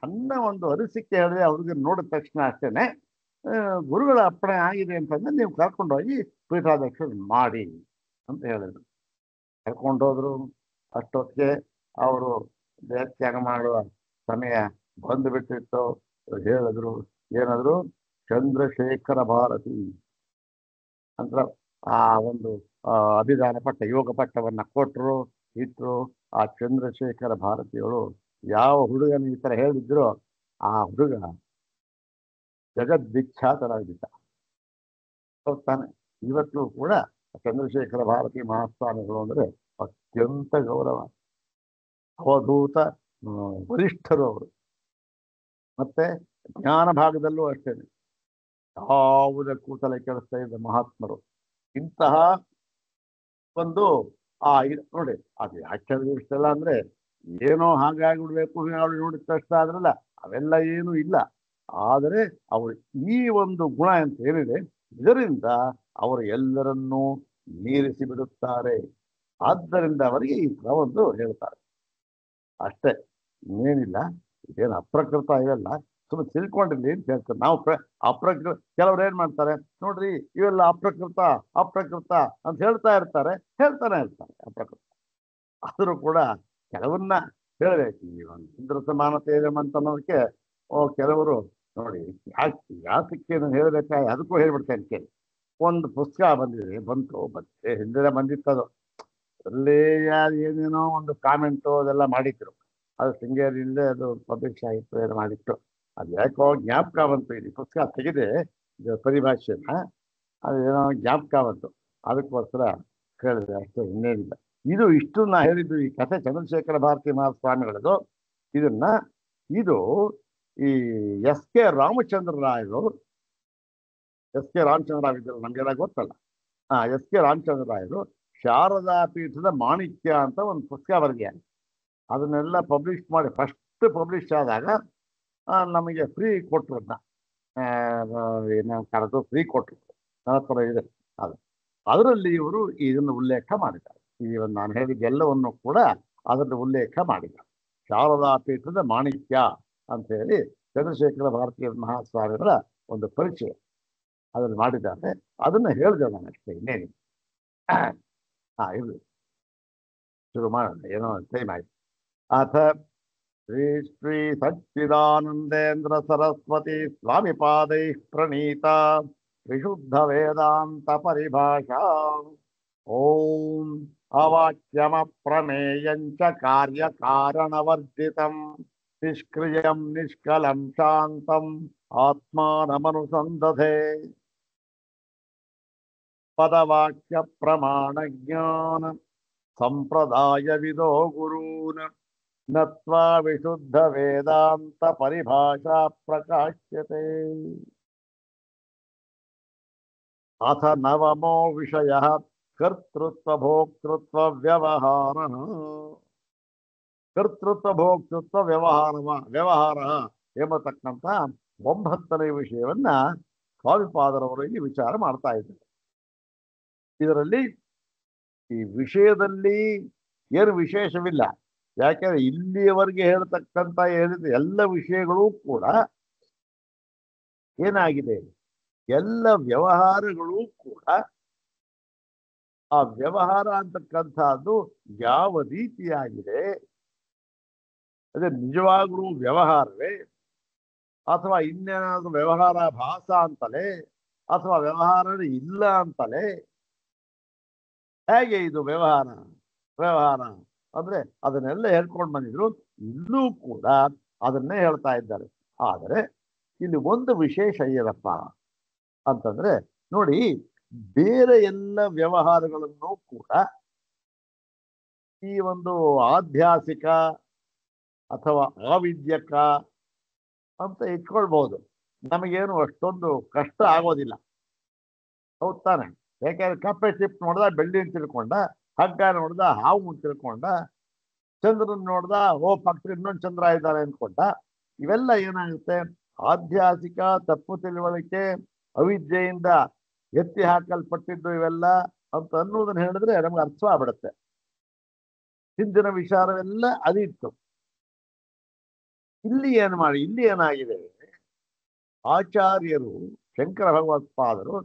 ನನ್ನ ಒಂದು ಅನಿಸಿಕೆ ಹೇಳಿದ್ರೆ ಅವ್ರಿಗೆ ನೋಡಿದ ತಕ್ಷಣ ಅಷ್ಟೇನೆ ಗುರುಗಳ ಅಪ್ಪಣೆ ಆಗಿದೆ ಅಂತಂದ್ರೆ ನೀವು ಕರ್ಕೊಂಡೋಗಿ ಪೀಠಾಧ್ಯಕ್ಷ ಮಾಡಿ ಅಂತ ಹೇಳಿದ್ರು. ಕರ್ಕೊಂಡೋದ್ರು. ಅಷ್ಟೊತ್ತಿಗೆ ಅವರು ದೇಹತ್ಯಾಗ ಮಾಡುವ ಸಮಯ ಬಂದು ಬಿಟ್ಟಿತ್ತು. ಹೇಳಿದ್ರು, ಏನಾದ್ರು ಚಂದ್ರಶೇಖರ ಭಾರತಿ ಅಂತ ಆ ಒಂದು ಅಭಿಧಾನ ಪಟ್ಟ, ಯೋಗ ಪಟ್ಟವನ್ನ ಕೊಟ್ಟರು, ಇಟ್ಟರು. ಆ ಚಂದ್ರಶೇಖರ ಭಾರತಿಯವರು ಯಾವ ಹುಡುಗನ ಈ ತರ ಹೇಳಿದ್ರು, ಆ ಹುಡುಗ ಜಗದ್ವಿಖ್ಯಾತರಾಗಿದ್ದ. ತಾನೆ ಇವತ್ತು ಕೂಡ ಚಂದ್ರಶೇಖರ ಭಾರತಿ ಮಹಾಸ್ವಾಮಿಗಳು ಅಂದ್ರೆ ಅತ್ಯಂತ ಗೌರವ, ಅವಧೂತ ವರಿಷ್ಠರು ಅವರು. ಮತ್ತೆ ಜ್ಞಾನ ಭಾಗದಲ್ಲೂ ಅಷ್ಟೇನೆ ಯಾವುದಕ್ಕೂ ತಲೆ ಕೆಡಿಸ್ತಾ ಇದ್ದ ಮಹಾತ್ಮರು. ಇಂತಹ ಒಂದು ನೋಡಿ, ಅದು ಯಾಕೆ ಇಷ್ಟೆಲ್ಲ ಅಂದ್ರೆ ಏನೋ ಹಾಗಾಗಿಬಿಡ್ಬೇಕು, ನೋಡಿದ ತಕ್ಷಣ ಆದ್ರಲ್ಲ, ಅವೆಲ್ಲ ಏನೂ ಇಲ್ಲ. ಆದರೆ ಅವರು ಈ ಒಂದು ಗುಣ ಅಂತ ಏನಿದೆ, ಇದರಿಂದ ಅವರು ಎಲ್ಲರನ್ನೂ ಮೀರಿಸಿ ಬಿಡುತ್ತಾರೆ. ಆದ್ದರಿಂದ ಅವರಿಗೆ ಈ ತರ ಒಂದು ಹೇಳ್ತಾರೆ ಅಷ್ಟೇ, ಇನ್ನೇನಿಲ್ಲ. ಏನು ಅಪ್ರಕೃತ ಇವೆಲ್ಲ ಸುಮ್ಮನೆ ತಿಳ್ಕೊಂಡಿರ್ಲಿ ಅಂತ ಹೇಳ್ತಾರೆ. ನಾವು ಅಪ್ರಕೃತ, ಕೆಲವ್ರು ಏನ್ ಮಾಡ್ತಾರೆ ನೋಡ್ರಿ, ಇವೆಲ್ಲ ಅಪ್ರಕೃತ ಅಂತ ಹೇಳ್ತಾನೆ ಇರ್ತಾರೆ ಅಪ್ರಕೃತ. ಆದರೂ ಕೂಡ ಕೆಲವನ್ನ ಹೇಳಬೇಕು. ಈ ಒಂದು ಇಂದ್ರ ಸಮಾನತೆ ಇದೆ ಅಂತ ಅನ್ನೋದಕ್ಕೆ ಕೆಲವರು ನೋಡಿ, ಯಾತಕ್ಕೆ ಹೇಳ್ಬೇಕಾಗಿ ಅದಕ್ಕೂ ಹೇಳ್ಬಿಡ್ತೇನೆ ಕೇಳಿ. ಒಂದು ಪುಸ್ತಕ ಬಂತೆ ಹಿಂದೆ ಬಂದಿತ್ತದು, ಅಲ್ಲೇ ಏನೇನೋ ಒಂದು ಕಾಮೆಂಟು ಅದೆಲ್ಲ ಮಾಡಿದ್ರು. ಅದು ಶೃಂಗೇರಿಯಿಂದ ಅದು ಪಬ್ಲಿಷ್ ಆಗಿತ್ತು, ಏನು ಮಾಡಿತ್ತು. ಅದು ಯಾಕೋ ಜ್ಞಾಪಕ ಬಂತು, ಇಲ್ಲಿ ಪುಸ್ತಕ ತೆಗೆದೆ ಪರಿಭಾಷೆನ, ಅದು ಏನೋ ಜ್ಞಾಪಕ ಬಂತು, ಅದಕ್ಕೋಸ್ಕರ ಕೇಳಿದೆ ಅಷ್ಟೇ, ಇನ್ನೇನಿಲ್ಲ. ಇಷ್ಟು ನಾ ಹೇಳಿದ್ದು ಈ ಕಥೆ ಚಂದ್ರಶೇಖರ ಭಾರತಿ ಮಹಾಸ್ವಾಮಿಗಳದು. ಇದು ಈ ಎಸ್.ಕೆ. ರಾಮಚಂದ್ರ ರಾಯರು ಇದ್ದರು, ನಮಗೆಲ್ಲ ಗೊತ್ತಲ್ಲ. ಎಸ್.ಕೆ. ರಾಮಚಂದ್ರ ರಾಯರು ಶಾರದಾ ಪೀಠದ ಮಾಣಿಕ್ಯ ಅಂತ ಒಂದು ಪುಸ್ತಕ ಬರೆದಿದ್ದಾರೆ. ಅದನ್ನೆಲ್ಲ ಪಬ್ಲಿಷ್ ಮಾಡಿ, ಫಸ್ಟ್ ಪಬ್ಲಿಷ್ ಆದಾಗ ನಮಗೆ ಫ್ರೀ ಕೊಟ್ಟರು, ಕರೆದು ಫ್ರೀ ಕೊಟ್ಟರು. ನನ್ನ ಹತ್ರ ಇದೆ ಅದು. ಅದರಲ್ಲಿ ಇವರು ಇದನ್ನು ಉಲ್ಲೇಖ ಮಾಡಿದ್ದಾರೆ. ಈ ಒಂದು ನಾನು ಹೇಳಿದ್ದೆಲ್ಲವನ್ನು ಕೂಡ ಅದನ್ನು ಉಲ್ಲೇಖ ಮಾಡಿದ್ದಾರೆ. ಶಾರದಾ ಪೀಠದ ಮಾಣಿಕ್ಯ ಅಂತ ಹೇಳಿ ಚಂದ್ರಶೇಖರ ಭಾರತೀಯ ಮಹಾಸ್ವಾಮಿಗಳ ಒಂದು ಪರಿಚಯ ಅದನ್ನು ಮಾಡಿದ್ದಾರೆ. ಅದನ್ನು ಹೇಳಿದೆ ನಾನು ಅಷ್ಟೇ, ಇನ್ನೇನಿಲ್ಲ. ಇದು ಶುರು ಮಾಡೋಣ, ಏನೋ ಟೈಮ್ ಆಯ್ತು. ಅಥ ಶ್ರೀ ಶ್ರೀ ಸಚ್ಚಿದಾನಂದೇಂದ್ರ ಸರಸ್ವತಿ ಸ್ವಾಮಿ ಪಾದೈ ಪ್ರಣೀತ ವಿಶುದ್ಧ ವೇದಾಂತ ಪರಿಭಾಷಾ. ಓಂ ಅವಾಚ್ಯಮಪ್ರಮೇಯಂಚ ಕಾರ್ಯಕಾರಣವರ್ಜಿತಂ ನಿಷ್ಕ್ರಿಯಂ ನಿಷ್ಕಲಂ ಶಾಂತಂ ಆತ್ಮಾನಮನುಸಂದಧೆ. ಪದವಾಕ್ಯ ಪ್ರಮಾಣ ಜ್ಞಾನ ಸಂಪ್ರದಾಯ ವಿದೋ ಗುರೂನ್ ನತ್ವಾ ವಿಶುದ್ಧ ವೇದಾಂತ ಪರಿಭಾಷಾ ಪ್ರಕಾಶ್ಯತೆ. ಅಥ ನವಮೋ ವಿಷಯಃ ಕರ್ತೃತ್ವ ಭೋಕ್ತೃತ್ವ ವ್ಯವಹಾರ. ಕರ್ತೃತ್ವ ಭೋಕ್ತೃತ್ವ ವ್ಯವಹಾರ ಎಂಬತಕ್ಕಂಥ 9ನೇ ವಿಷಯವನ್ನ ಸ್ವಾಮಿಪಾದರವರು ಇಲ್ಲಿ ವಿಚಾರ ಮಾಡ್ತಾ ಇದ್ದಾರೆ. ಇದರಲ್ಲಿ ಈ ವಿಷಯದಲ್ಲಿ ಏನು ವಿಶೇಷವಿಲ್ಲ. ಯಾಕೆಂದ್ರೆ ಇಲ್ಲಿಯವರೆಗೆ ಹೇಳ್ತಕ್ಕಂಥ ಹೇಳಿದ ಎಲ್ಲ ವಿಷಯಗಳೂ ಕೂಡ ಏನಾಗಿದೆ, ಎಲ್ಲ ವ್ಯವಹಾರಗಳು ಕೂಡ ಆ ವ್ಯವಹಾರ ಅಂತಕ್ಕಂಥದ್ದು ಯಾವ ರೀತಿಯಾಗಿದೆ, ಅದೇ ನಿಜವಾಗ್ಲೂ ವ್ಯವಹಾರವೇ ಅಥವಾ ಇನ್ನೇನಾದ್ರೂ ವ್ಯವಹಾರ ಭಾಸ ಅಂತಲೇ ಅಥವಾ ವ್ಯವಹಾರ ಇಲ್ಲ ಅಂತಲೇ, ಹೇಗೆ ಇದು ವ್ಯವಹಾರ ಅಂದ್ರೆ ಅದನ್ನೆಲ್ಲ ಹೇಳ್ಕೊಂಡು ಬಂದಿದ್ರು. ಇಲ್ಲೂ ಕೂಡ ಅದನ್ನೇ ಹೇಳ್ತಾ ಇದ್ದಾರೆ. ಆದರೆ ಇಲ್ಲಿ ಒಂದು ವಿಶೇಷ ಏನಪ್ಪ ಅಂತಂದ್ರೆ ನೋಡಿ, ಬೇರೆ ಎಲ್ಲ ವ್ಯವಹಾರಗಳನ್ನು ಕೂಡ ಈ ಒಂದು ಆಧ್ಯಾಸಿಕ ಅಥವಾ ಆವಿದ್ಯಕ ಅಂತ ಇಟ್ಕೊಳ್ಬಹುದು. ನಮಗೇನು ಅಷ್ಟೊಂದು ಕಷ್ಟ ಆಗೋದಿಲ್ಲ, ಹೌದ್ ತಾನೆ? ಯಾಕೆಂದ್ರೆ ಕಪ್ಪೆ ಚಿಪ್ ನೋಡ್ದ ಬೆಳ್ಳಿ ಅಂತ ತಿಳ್ಕೊಂಡ, ಹಗ್ಗ ನೋಡ್ದ ಹಾವು ಅಂತ ತಿಳ್ಕೊಂಡ, ಚಂದ್ರನ್ ನೋಡ್ದ ಪಕ್ಕದಲ್ಲಿ ಇನ್ನೊಂದು ಚಂದ್ರ ಇದ್ದಾರೆ ಅನ್ಕೊಂಡ. ಇವೆಲ್ಲ ಏನಾಗುತ್ತೆ, ಆಧ್ಯಾಸಿಕ ತಪ್ಪು ತಿಳುವಳಿಕೆ ಅವಿದ್ಯೆಯಿಂದ ಎತ್ತಿ ಹಾಕಲ್ಪಟ್ಟಿದ್ದು ಇವೆಲ್ಲ ಅಂತ ಅನ್ನೋದನ್ನ ಹೇಳಿದ್ರೆ ನಮ್ಗೆ ಅರ್ಥವಾಗ್ಬಿಡುತ್ತೆ. ಹಿಂದಿನ ವಿಚಾರವೆಲ್ಲ ಅದಿತ್ತು. ಇಲ್ಲಿ ಏನಾಗಿದೆ, ಆಚಾರ್ಯರು ಶಂಕರ ಭಗವತ್ಪಾದರು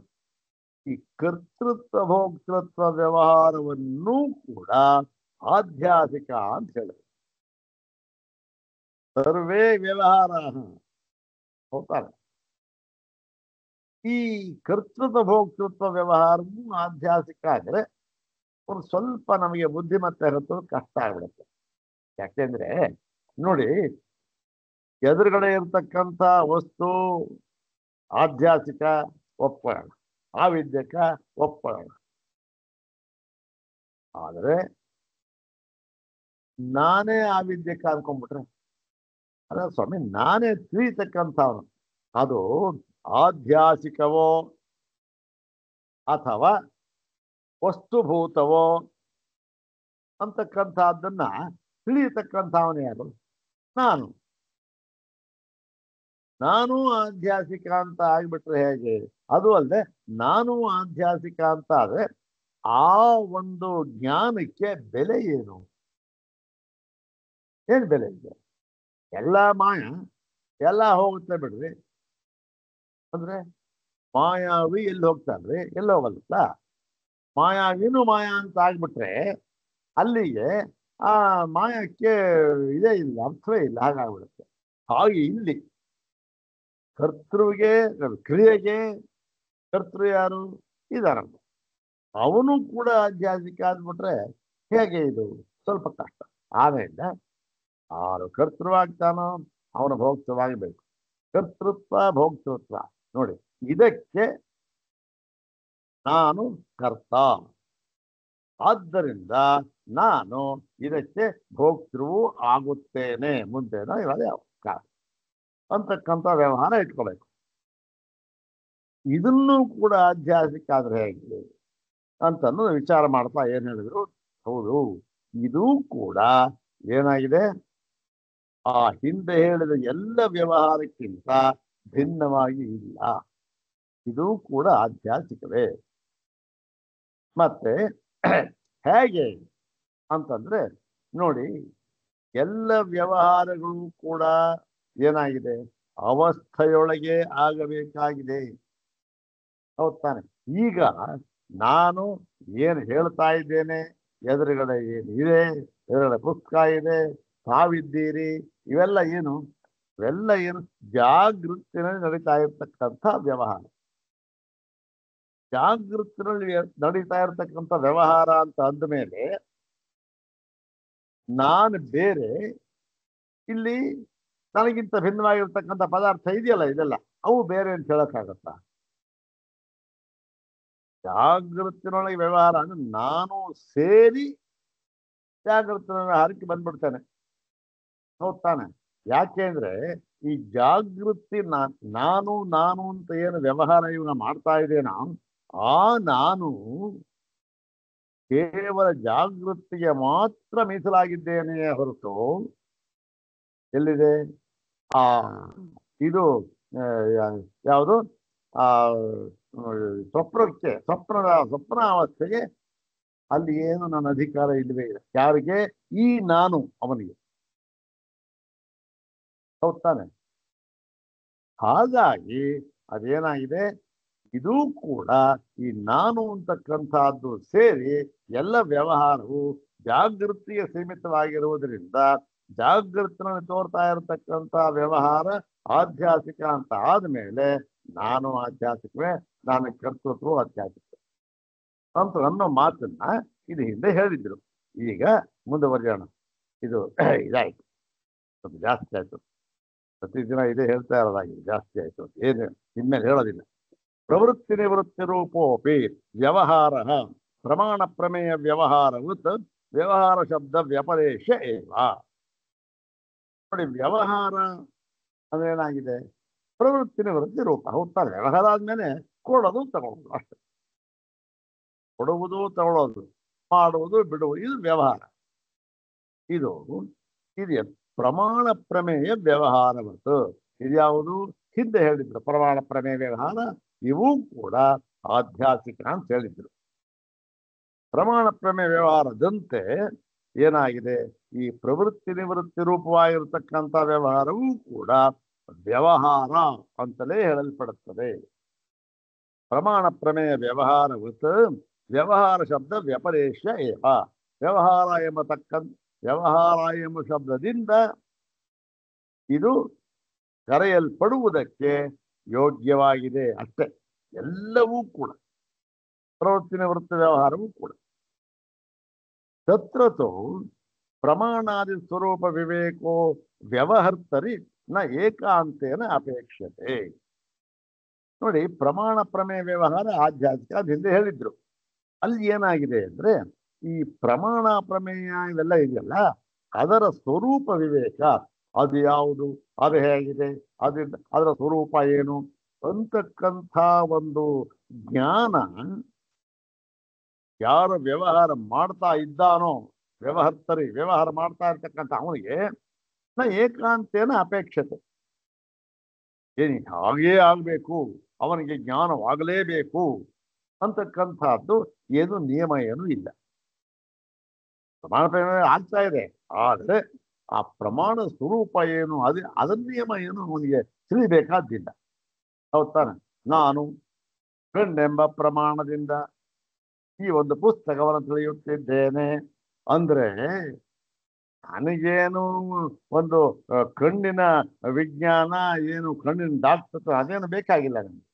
ಈ ಕರ್ತೃತ್ವ ಭೋಕ್ತೃತ್ವ ವ್ಯವಹಾರವನ್ನೂ ಕೂಡ ಆಧ್ಯಾಸಿಕ ಅಂತ ಹೇಳಿದ್ರು. ಸರ್ವೇ ವ್ಯವಹಾರ ಹೋಗ್ತಾರೆ. ಈ ಕರ್ತೃತ್ವ ಭೋಕ್ತೃತ್ವ ವ್ಯವಹಾರವೂ ಆಧ್ಯಾಸಿಕ ಆದರೆ ಒಂದು ಸ್ವಲ್ಪ ನಮಗೆ ಬುದ್ಧಿಮತ್ತೆ ಇರುತ್ತೆ, ಕಷ್ಟ ಆಗ್ಬಿಡುತ್ತೆ. ಯಾಕೆಂದ್ರೆ ನೋಡಿ, ಎದುರುಗಡೆ ಇರ್ತಕ್ಕಂಥ ವಸ್ತು ಆಧ್ಯಾಸಿಕ ಒಪ್ಕೊಳ್ಳೋಣ, ಆವಿದ್ಯಕ ಒಪ್ಕೊಳ್ಳೋಣ. ಆದರೆ ನಾನೇ ಆವಿದ್ಯಕ ಅನ್ಕೊಂಡ್ಬಿಟ್ರೆ, ಅಲ್ಲ ಸ್ವಾಮಿ, ನಾನೇ ತಿಳಿತಕ್ಕಂಥವನು, ಅದು ಆಧ್ಯಾಸಿಕವೋ ಅಥವಾ ವಸ್ತುಭೂತವೋ ಅಂತಕ್ಕಂಥದ್ದನ್ನ ತಿಳಿಯತಕ್ಕಂಥವನು ಯಾರು? ನಾನು ಆಧ್ಯಾಸಿಕ ಅಂತ ಆಗ್ಬಿಟ್ರೆ ಹೇಗೆ? ಅದು ಅಲ್ಲದೆ ನಾನು ಆಧ್ಯಾಸಿಕ ಅಂತ ಆದ್ರೆ ಆ ಒಂದು ಜ್ಞಾನಕ್ಕೆ ಬೆಲೆ ಏನು ಬೆಲೆ ಇದೆ? ಎಲ್ಲ ಮಾಯ, ಎಲ್ಲ ಹೋಗುತ್ತೆ ಬಿಡ್ರಿ. ಅಂದ್ರೆ ಮಾಯಾವಿ ಎಲ್ಲಿ ಹೋಗ್ತಾನ್ರಿ? ಎಲ್ಲಿ ಹೋಗಲ್ಲ. ಮಾಯಾವಿನೂ ಮಾಯಾ ಅಂತ ಆಗ್ಬಿಟ್ರೆ ಅಲ್ಲಿಗೆ ಆ ಮಾಯಕ್ಕೆ ಇದೇ ಇಲ್ಲ, ಅರ್ಥವೇ ಇಲ್ಲ, ಹಾಗಾಗ್ಬಿಡುತ್ತೆ. ಹಾಗೆ ಇಲ್ಲಿ ಕರ್ತೃವಿಗೆ ಕ್ರಿಯೆಗೆ ಕರ್ತೃ ಯಾರು ಇದಾರಲ್ಲ, ಅವನು ಕೂಡ ಆಧ್ಯಾತ್ಮಿಕ ಅಂದ್ಬಿಟ್ರೆ ಹೇಗೆ? ಇದು ಸ್ವಲ್ಪ ಕಷ್ಟ. ಆಮೇಲೆ ಯಾರು ಕರ್ತೃವಾಗ್ತಾನೋ ಅವನು ಭೋಕ್ತವಾಗಬೇಕು. ಕರ್ತೃತ್ವ ಭೋಕ್ತೃತ್ವ ನೋಡಿ, ಇದಕ್ಕೆ ನಾನು ಕರ್ತ, ಆದ್ದರಿಂದ ನಾನು ಇದಕ್ಕೆ ಭೋಕ್ತೃವು ಆಗುತ್ತೇನೆ ಮುಂದೆನೋ ಇವಾಗ ಯಾವ ಕಾರಣ ಅಂತಕ್ಕಂಥ ವ್ಯವಹಾರ ಇಟ್ಕೋಬೇಕು. ಇದನ್ನು ಕೂಡ ಆಧ್ಯಾತ್ಮಿಕ ಆದ್ರೆ ಹೇಗೆ ಅಂತನ್ನು ವಿಚಾರ ಮಾಡ್ತಾ ಏನ್ ಹೇಳಿದ್ರು, ಹೌದು ಇದು ಕೂಡ ಏನಾಗಿದೆ, ಆ ಹಿಂದೆ ಹೇಳಿದ ಎಲ್ಲ ವ್ಯವಹಾರಕ್ಕಿಂತ ಭಿನ್ನವಾಗಿ ಇಲ್ಲ, ಇದು ಕೂಡ ಆಧ್ಯಾತ್ಮಿಕವೇ. ಮತ್ತೆ ಹೇಗೆ ಅಂತಂದ್ರೆ ನೋಡಿ, ಎಲ್ಲ ವ್ಯವಹಾರಗಳು ಕೂಡ ಏನಾಗಿದೆ, ಅವಸ್ಥೆಯೊಳಗೆ ಆಗಬೇಕಾಗಿದೆ, ಹೌದ್ ತಾನೆ? ಈಗ ನಾನು ಏನು ಹೇಳ್ತಾ ಇದ್ದೇನೆ ಎದುರುಗಡೆ ಏನು ಇದೆ, ಎದುರುಗಡೆ ಪುಸ್ತಕ ಇದೆ, ತಾವಿದ್ದೀರಿ, ಇವೆಲ್ಲ ಏನು? ಇವೆಲ್ಲ ಏನು? ಜಾಗೃತಿನಲ್ಲಿ ನಡೀತಾ ಇರ್ತಕ್ಕಂಥ ವ್ಯವಹಾರ. ಜಾಗೃತಿನಲ್ಲಿ ನಡೀತಾ ಇರ್ತಕ್ಕಂಥ ವ್ಯವಹಾರ ಅಂತ ಅಂದಮೇಲೆ ನಾನು ಬೇರೆ, ಇಲ್ಲಿ ನನಗಿಂತ ಭಿನ್ನವಾಗಿರ್ತಕ್ಕಂಥ ಪದಾರ್ಥ ಇದೆಯಲ್ಲ, ಇದೆಲ್ಲ ಅವು ಬೇರೆ ಅಂತ ಹೇಳಕ್ಕಾಗತ್ತಾ? ಜಾಗೃತಿನೊಳಗೆ ವ್ಯವಹಾರ ಅಂದ್ರೆ ನಾನು ಸೇರಿ ಜಾಗೃತಿನ ವ್ಯವಹಾರಕ್ಕೆ ಬಂದ್ಬಿಡ್ತೇನೆ. ಹೌದಾನೆ? ಯಾಕೆ ಅಂದ್ರೆ ಈ ಜಾಗೃತಿ ನಾನು ನಾನು ಅಂತ ಏನು ವ್ಯವಹಾರ ಇವಾಗ ಮಾಡ್ತಾ ಇದ್ದೇನೋ, ಆ ನಾನು ಕೇವಲ ಜಾಗೃತಿಗೆ ಮಾತ್ರ ಮೀಸಲಾಗಿದ್ದೇನೆ ಹೊರತು ಎಲ್ಲಿದೆ ಆ ಇದು ಯಾವುದು ಆ ಸ್ವಪ್ನಾವಸ್ಥೆಗೆ ಅಲ್ಲಿ ಏನು ನನ್ನ ಅಧಿಕಾರ ಇಲ್ಲವೇ ಇಲ್ಲ. ಯಾರಿಗೆ? ಈ ನಾನು ಅವನಿಗೆ. ಹೌದಾನೆ? ಹಾಗಾಗಿ ಅದೇನಾಗಿದೆ, ಇದೂ ಕೂಡ ಈ ನಾನು ಅಂತಕ್ಕಂಥದ್ದು ಸೇರಿ ಎಲ್ಲ ವ್ಯವಹಾರವು ಜಾಗೃತಿಗೆ ಸೀಮಿತವಾಗಿರುವುದರಿಂದ ಜಾಗೃತಿನಲ್ಲಿ ತೋರ್ತಾ ಇರತಕ್ಕಂಥ ವ್ಯವಹಾರ ಆಧ್ಯಾತ್ಮಿಕ ಅಂತ ಆದ್ಮೇಲೆ ನಾನು ಆಧ್ಯಾತ್ಮಿಕವೇ, ನಾನು ಕರ್ತೃತ್ವ ಆಧ್ಯಾತ್ಮಿಕ ಅಂತ ಅನ್ನೋ ಮಾತನ್ನ ಇದು ಹಿಂದೆ ಹೇಳಿದ್ರು. ಈಗ ಮುಂದುವರಿಯೋಣ. ಇದು ಇದಾಯ್ತು, ಸ್ವಲ್ಪ ಜಾಸ್ತಿ ಆಯ್ತು. ಪ್ರತಿದಿನ ಇದೇ ಹೇಳ್ತಾ ಇರೋದಾಗಿದೆ, ಜಾಸ್ತಿ ಆಯ್ತು. ಏನು ಇನ್ಮೇಲೆ ಹೇಳೋದಿಲ್ಲ. ಪ್ರವೃತ್ತಿ ನಿವೃತ್ತಿ ರೂಪೋಪಿ ವ್ಯವಹಾರ ಪ್ರಮಾಣ ಪ್ರಮೇಯ ವ್ಯವಹಾರವತ್ ವ್ಯವಹಾರ ಶಬ್ದ ವ್ಯಪದೇಶ ಏವ. ನೋಡಿ, ವ್ಯವಹಾರ ಅದೇನಾಗಿದೆ? ಪ್ರವೃತ್ತಿ ನಿವೃತ್ತಿ ರೂಪ. ಹೌದಾರೆ? ವ್ಯವಹಾರ ಆದ್ಮೇಲೆ ಕೊಡೋದು ತಗೊಳ್ಳೋದು ಅಷ್ಟೆ. ಕೊಡುವುದು ತಗೊಳ್ಳೋದು, ಮಾಡುವುದು ಬಿಡುವುದು, ಇದು ವ್ಯವಹಾರ. ಇದು ಪ್ರಮಾಣ ಪ್ರಮೇಯ ವ್ಯವಹಾರವತ್ತು. ಇದ್ಯಾವುದು? ಹಿಂದೆ ಹೇಳಿದ್ರು ಪ್ರಮಾಣ ಪ್ರಮೇಯ ವ್ಯವಹಾರ. ಇವು ಕೂಡ ಆಧ್ಯಾತ್ಮಿಕ ಅಂತ ಹೇಳಿದ್ರು. ಪ್ರಮಾಣ ಪ್ರಮೇಯ ವ್ಯವಹಾರದಂತೆ ಏನಾಗಿದೆ, ಈ ಪ್ರವೃತ್ತಿ ನಿವೃತ್ತಿ ರೂಪವಾಗಿರತಕ್ಕಂಥ ವ್ಯವಹಾರವೂ ಕೂಡ ವ್ಯವಹಾರ ಅಂತಲೇ ಹೇಳಲ್ಪಡುತ್ತದೆ. ಪ್ರಮಾಣ ಪ್ರಮೇಯ ವ್ಯವಹಾರವತ್ ವ್ಯವಹಾರ ಶಬ್ದ ವ್ಯಪದೇಶ ಏವ. ವ್ಯವಹಾರ ಎಂಬ ಶಬ್ದದಿಂದ ಇದು ಕರೆಯಲ್ಪಡುವುದಕ್ಕೆ ಯೋಗ್ಯವಾಗಿದೆ ಅಷ್ಟೇ. ಎಲ್ಲವೂ ಕೂಡ ಪ್ರವೃತ್ತಿ ನಿವೃತ್ತಿ ವ್ಯವಹಾರವೂ ಕೂಡ ತತ್ರತೋ ಪ್ರಮಾಣಾದಿ ಸ್ವರೂಪ ವಿವೇಕೋ ವ್ಯವಹರ್ತರಿ ನ ಏಕಾಂತೇನ ಅಪೇಕ್ಷತೆ. ನೋಡಿ, ಪ್ರಮಾಣ ಪ್ರಮೇಯ ವ್ಯವಹಾರ ಆಧ್ಯಾತ್ಮಿಕ ಅದು ಹಿಂದೆ ಹೇಳಿದ್ರು. ಅಲ್ಲಿ ಏನಾಗಿದೆ ಅಂದ್ರೆ, ಈ ಪ್ರಮಾಣ ಪ್ರಮೇಯ ಇವೆಲ್ಲ ಇದೆಯಲ್ಲ, ಅದರ ಸ್ವರೂಪ ವಿವೇಕ ಅದು ಯಾವುದು, ಅದು ಹೇಗಿದೆ, ಅದರ ಸ್ವರೂಪ ಏನು ಅಂತಕ್ಕಂಥ ಒಂದು ಜ್ಞಾನ ಯಾರು ವ್ಯವಹಾರ ಮಾಡ್ತಾ ಇದ್ದಾನೋ, ವ್ಯವಹಾರ ಮಾಡ್ತಾ ಇರ್ತಕ್ಕಂಥ ಅವನಿಗೆ ನ ಏಕಾಂತೇನ ಅಪೇಕ್ಷತೆ. ಹಾಗೇ ಆಗ್ಬೇಕು, ಅವನಿಗೆ ಜ್ಞಾನವಾಗಲೇಬೇಕು ಅಂತಕ್ಕಂಥದ್ದು ಏನು ನಿಯಮ ಏನು ಇಲ್ಲ. ಪ್ರಮಾಣ ಪ್ರಮೇಯ ಆಗ್ತಾ ಇದೆ, ಆದರೆ ಆ ಪ್ರಮಾಣ ಸ್ವರೂಪ ಏನು, ಅದರ ನಿಯಮ ಏನು ಅವನಿಗೆ ತಿಳಿಬೇಕಾದ್ದಿಲ್ಲ. ಹೌದಾನೆ? ನಾನು ಕಣ್ಣೆಂಬ ಪ್ರಮಾಣದಿಂದ ಈ ಒಂದು ಪುಸ್ತಕವನ್ನು ತಿಳಿಯುತ್ತಿದ್ದೇನೆ ಅಂದ್ರೆ ನನಗೇನು ಒಂದು ಕಣ್ಣಿನ ವಿಜ್ಞಾನ, ಏನು ಕಣ್ಣಿನ ಡಾಕ್ಟರ್ ಅದೇನು ಬೇಕಾಗಿಲ್ಲ ನನಗೆ.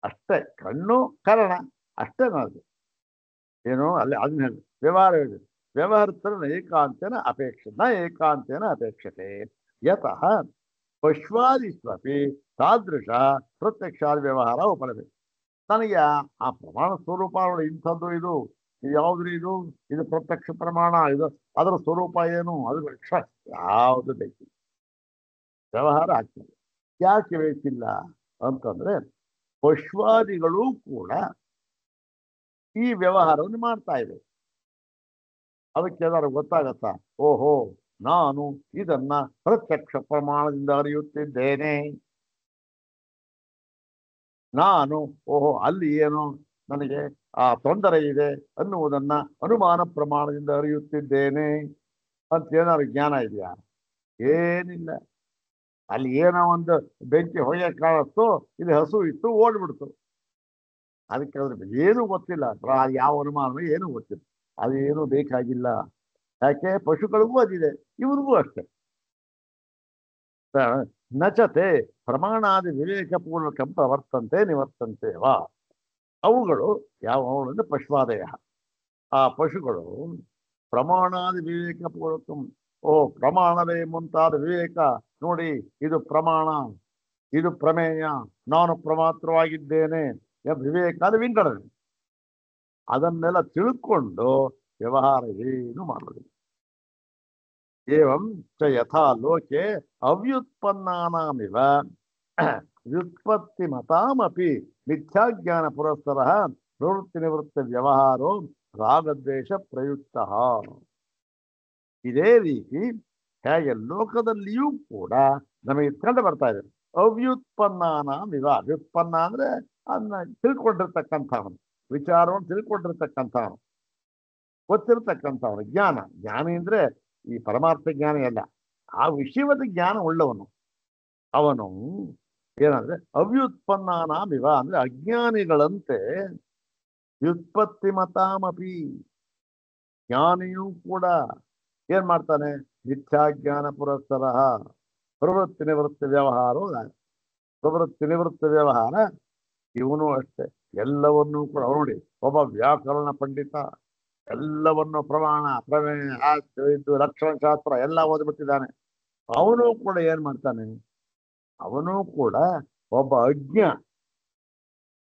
ಅಷ್ಟೇ, ಕಣ್ಣು ಕಾರಣ ಅಷ್ಟೇ. ನನಗೆ ಏನು ಅಲ್ಲಿ ಅದನ್ನ ಹೇಳಿ ವ್ಯವಹಾರ ಹೇಳಿದೆ. ವ್ಯವಹರ್ತರ ಏಕಾಂತೇನ ಅಪೇಕ್ಷತೆ ಯತಃ ಪಶ್ವಾದಿಸ್ವಪಿ ತಾದೃಶ ಪ್ರತ್ಯಕ್ಷಾದಿ ವ್ಯವಹಾರ ಉಪಲಭ್ಯತೆ. ನನಗೆ ಆ ಪ್ರಮಾಣ ಸ್ವರೂಪ ನೋಡಿ, ಇಂಥದ್ದು ಇದು ಯಾವ್ದ್ರಿ, ಇದು ಪ್ರತ್ಯಕ್ಷ ಪ್ರಮಾಣ, ಇದು ಅದರ ಸ್ವರೂಪ ಏನು, ಅದು ಯಾವುದು ಬೇಕಿಲ್ಲ, ವ್ಯವಹಾರ ಆಗ್ತದೆ. ಯಾಕೆ ಬೇಕಿಲ್ಲ ಅಂತಂದ್ರೆ ಪಶ್ವಾದಿಗಳು ಕೂಡ ಈ ವ್ಯವಹಾರವನ್ನು ಮಾಡ್ತಾ ಇದೆ. ಅದಕ್ಕೆ ಏನಾದ್ರು ಗೊತ್ತಾಗತ್ತಾ? ಓಹೋ, ನಾನು ಇದನ್ನ ಪ್ರತ್ಯಕ್ಷ ಪ್ರಮಾಣದಿಂದ ಅರಿಯುತ್ತಿದ್ದೇನೆ, ನಾನು ಓಹೋ ಅಲ್ಲಿ ಏನು ನನಗೆ ಆ ತೊಂದರೆ ಇದೆ ಅನ್ನುವುದನ್ನ ಅನುಮಾನ ಪ್ರಮಾಣದಿಂದ ಅರಿಯುತ್ತಿದ್ದೇನೆ ಅಂತ ಏನಾದ್ರು ಜ್ಞಾನ ಇದೆಯಾ? ಏನಿಲ್ಲ. ಅಲ್ಲಿ ಏನೋ ಒಂದು ಬೆಂಕಿ ಹೊಗೆ ಕಾಣಿಸ್ತು, ಇಲ್ಲಿ ಹಸು ಇತ್ತು, ಓಡ್ಬಿಡ್ತು. ಅದಕ್ಕೆ ಅದ್ರ ಏನು ಗೊತ್ತಿಲ್ಲ, ಯಾವ ಅನುಮಾನ ಏನು ಗೊತ್ತಿಲ್ಲ. ಅದೇನು ಬೇಕಾಗಿಲ್ಲ. ಯಾಕೆ? ಪಶುಗಳಿಗೂ ಅದಿದೆ, ಇವ್ರಿಗೂ ಅಷ್ಟೇ. ನಚತೆ ಪ್ರಮಾಣಾದಿ ವಿವೇಕಪೂರ್ವಕಂ ಪ್ರವರ್ತಂತೆ ನಿವರ್ತಂತೆ ವಾ. ಅವುಗಳು ಯಾವ ಪಶುವಾದಯ, ಆ ಪಶುಗಳು ಪ್ರಮಾಣಾದಿ ವಿವೇಕಪೂರ್ವಕಂ, ಓ ಪ್ರಮಾಣವೇ ಮುಂತಾದ ವಿವೇಕ ನೋಡಿ, ಇದು ಪ್ರಮಾಣ, ಇದು ಪ್ರಮೇಯ, ನಾನು ಪ್ರಮಾತ್ರವಾಗಿದ್ದೇನೆ ವಿವೇಕಾದ ವಿಂಗಡಣೆ, ಅದನ್ನೆಲ್ಲ ತಿಳ್ಕೊಂಡು ವ್ಯವಹಾರ ಏನು ಮಾಡೋದಿಲ್ಲ. ಏವಂ ಚ ಯಥಾ ಲೋಕೆ ಅವ್ಯುತ್ಪನ್ನಾನಾಮಿವ ವ್ಯುತ್ಪತ್ತಿ ಮತಾಮಪಿ ಮಿಥ್ಯಾಜ್ಞಾನ ಪುರಸ್ಸರ ಪ್ರವೃತ್ತಿ ನಿವೃತ್ತಿ ವ್ಯವಹಾರೋ ರಾಗದ್ವೇಷ ಪ್ರಯುಕ್ತ. ಇದೇ ರೀತಿ ಹೇಗೆ ಲೋಕದಲ್ಲಿಯೂ ಕೂಡ ನಮಗೆ ಕಂಡು ಬರ್ತಾ ಇದೆ. ಅವ್ಯುತ್ಪನ್ನಾನಾಮಿವ, ವ್ಯುತ್ಪನ್ನ ಅಂದ್ರೆ ಅದನ್ನ ತಿಳ್ಕೊಂಡಿರ್ತಕ್ಕಂಥವನು, ವಿಚಾರವನ್ನು ತಿಳ್ಕೊಂಡಿರ್ತಕ್ಕಂಥವನು, ಗೊತ್ತಿರ್ತಕ್ಕಂಥವನು. ಜ್ಞಾನಿ ಅಂದ್ರೆ ಈ ಪರಮಾರ್ಥ ಜ್ಞಾನ ಅಲ್ಲ, ಆ ವಿಷಯವಾದ ಜ್ಞಾನ ಉಳ್ಳವನು ಅವನು ಏನಂದ್ರೆ ಅವ್ಯುತ್ಪನ್ನಾನಾಮಿವ ಅಂದ್ರೆ ಅಜ್ಞಾನಿಗಳಂತೆ ವ್ಯುತ್ಪತ್ತಿ ಮತಾಮಪಿ, ಜ್ಞಾನಿಯೂ ಕೂಡ ಏನ್ ಮಾಡ್ತಾನೆ? ಮಿಥ್ಯಾಜ್ಞಾನ ಪುರಸ್ಸರ ಪ್ರವೃತ್ತಿ ನಿವೃತ್ತಿ ವ್ಯವಹಾರ, ಪ್ರವೃತ್ತಿ ನಿವೃತ್ತಿ ವ್ಯವಹಾರ ಇವನು ಅಷ್ಟೇ. ಎಲ್ಲವನ್ನೂ ಕೂಡ ನೋಡಿ, ಒಬ್ಬ ವ್ಯಾಕರಣ ಪಂಡಿತ ಎಲ್ಲವನ್ನು ಪ್ರಮಾಣ ಪ್ರಮೇಯ ಇದು ಲಕ್ಷಣಶಾಸ್ತ್ರ ಎಲ್ಲ ಓದ್ಬಿಟ್ಟಿದ್ದಾನೆ. ಅವನು ಕೂಡ ಏನ್ ಮಾಡ್ತಾನೆ? ಅವನು ಕೂಡ ಒಬ್ಬ ಅಜ್ಞ,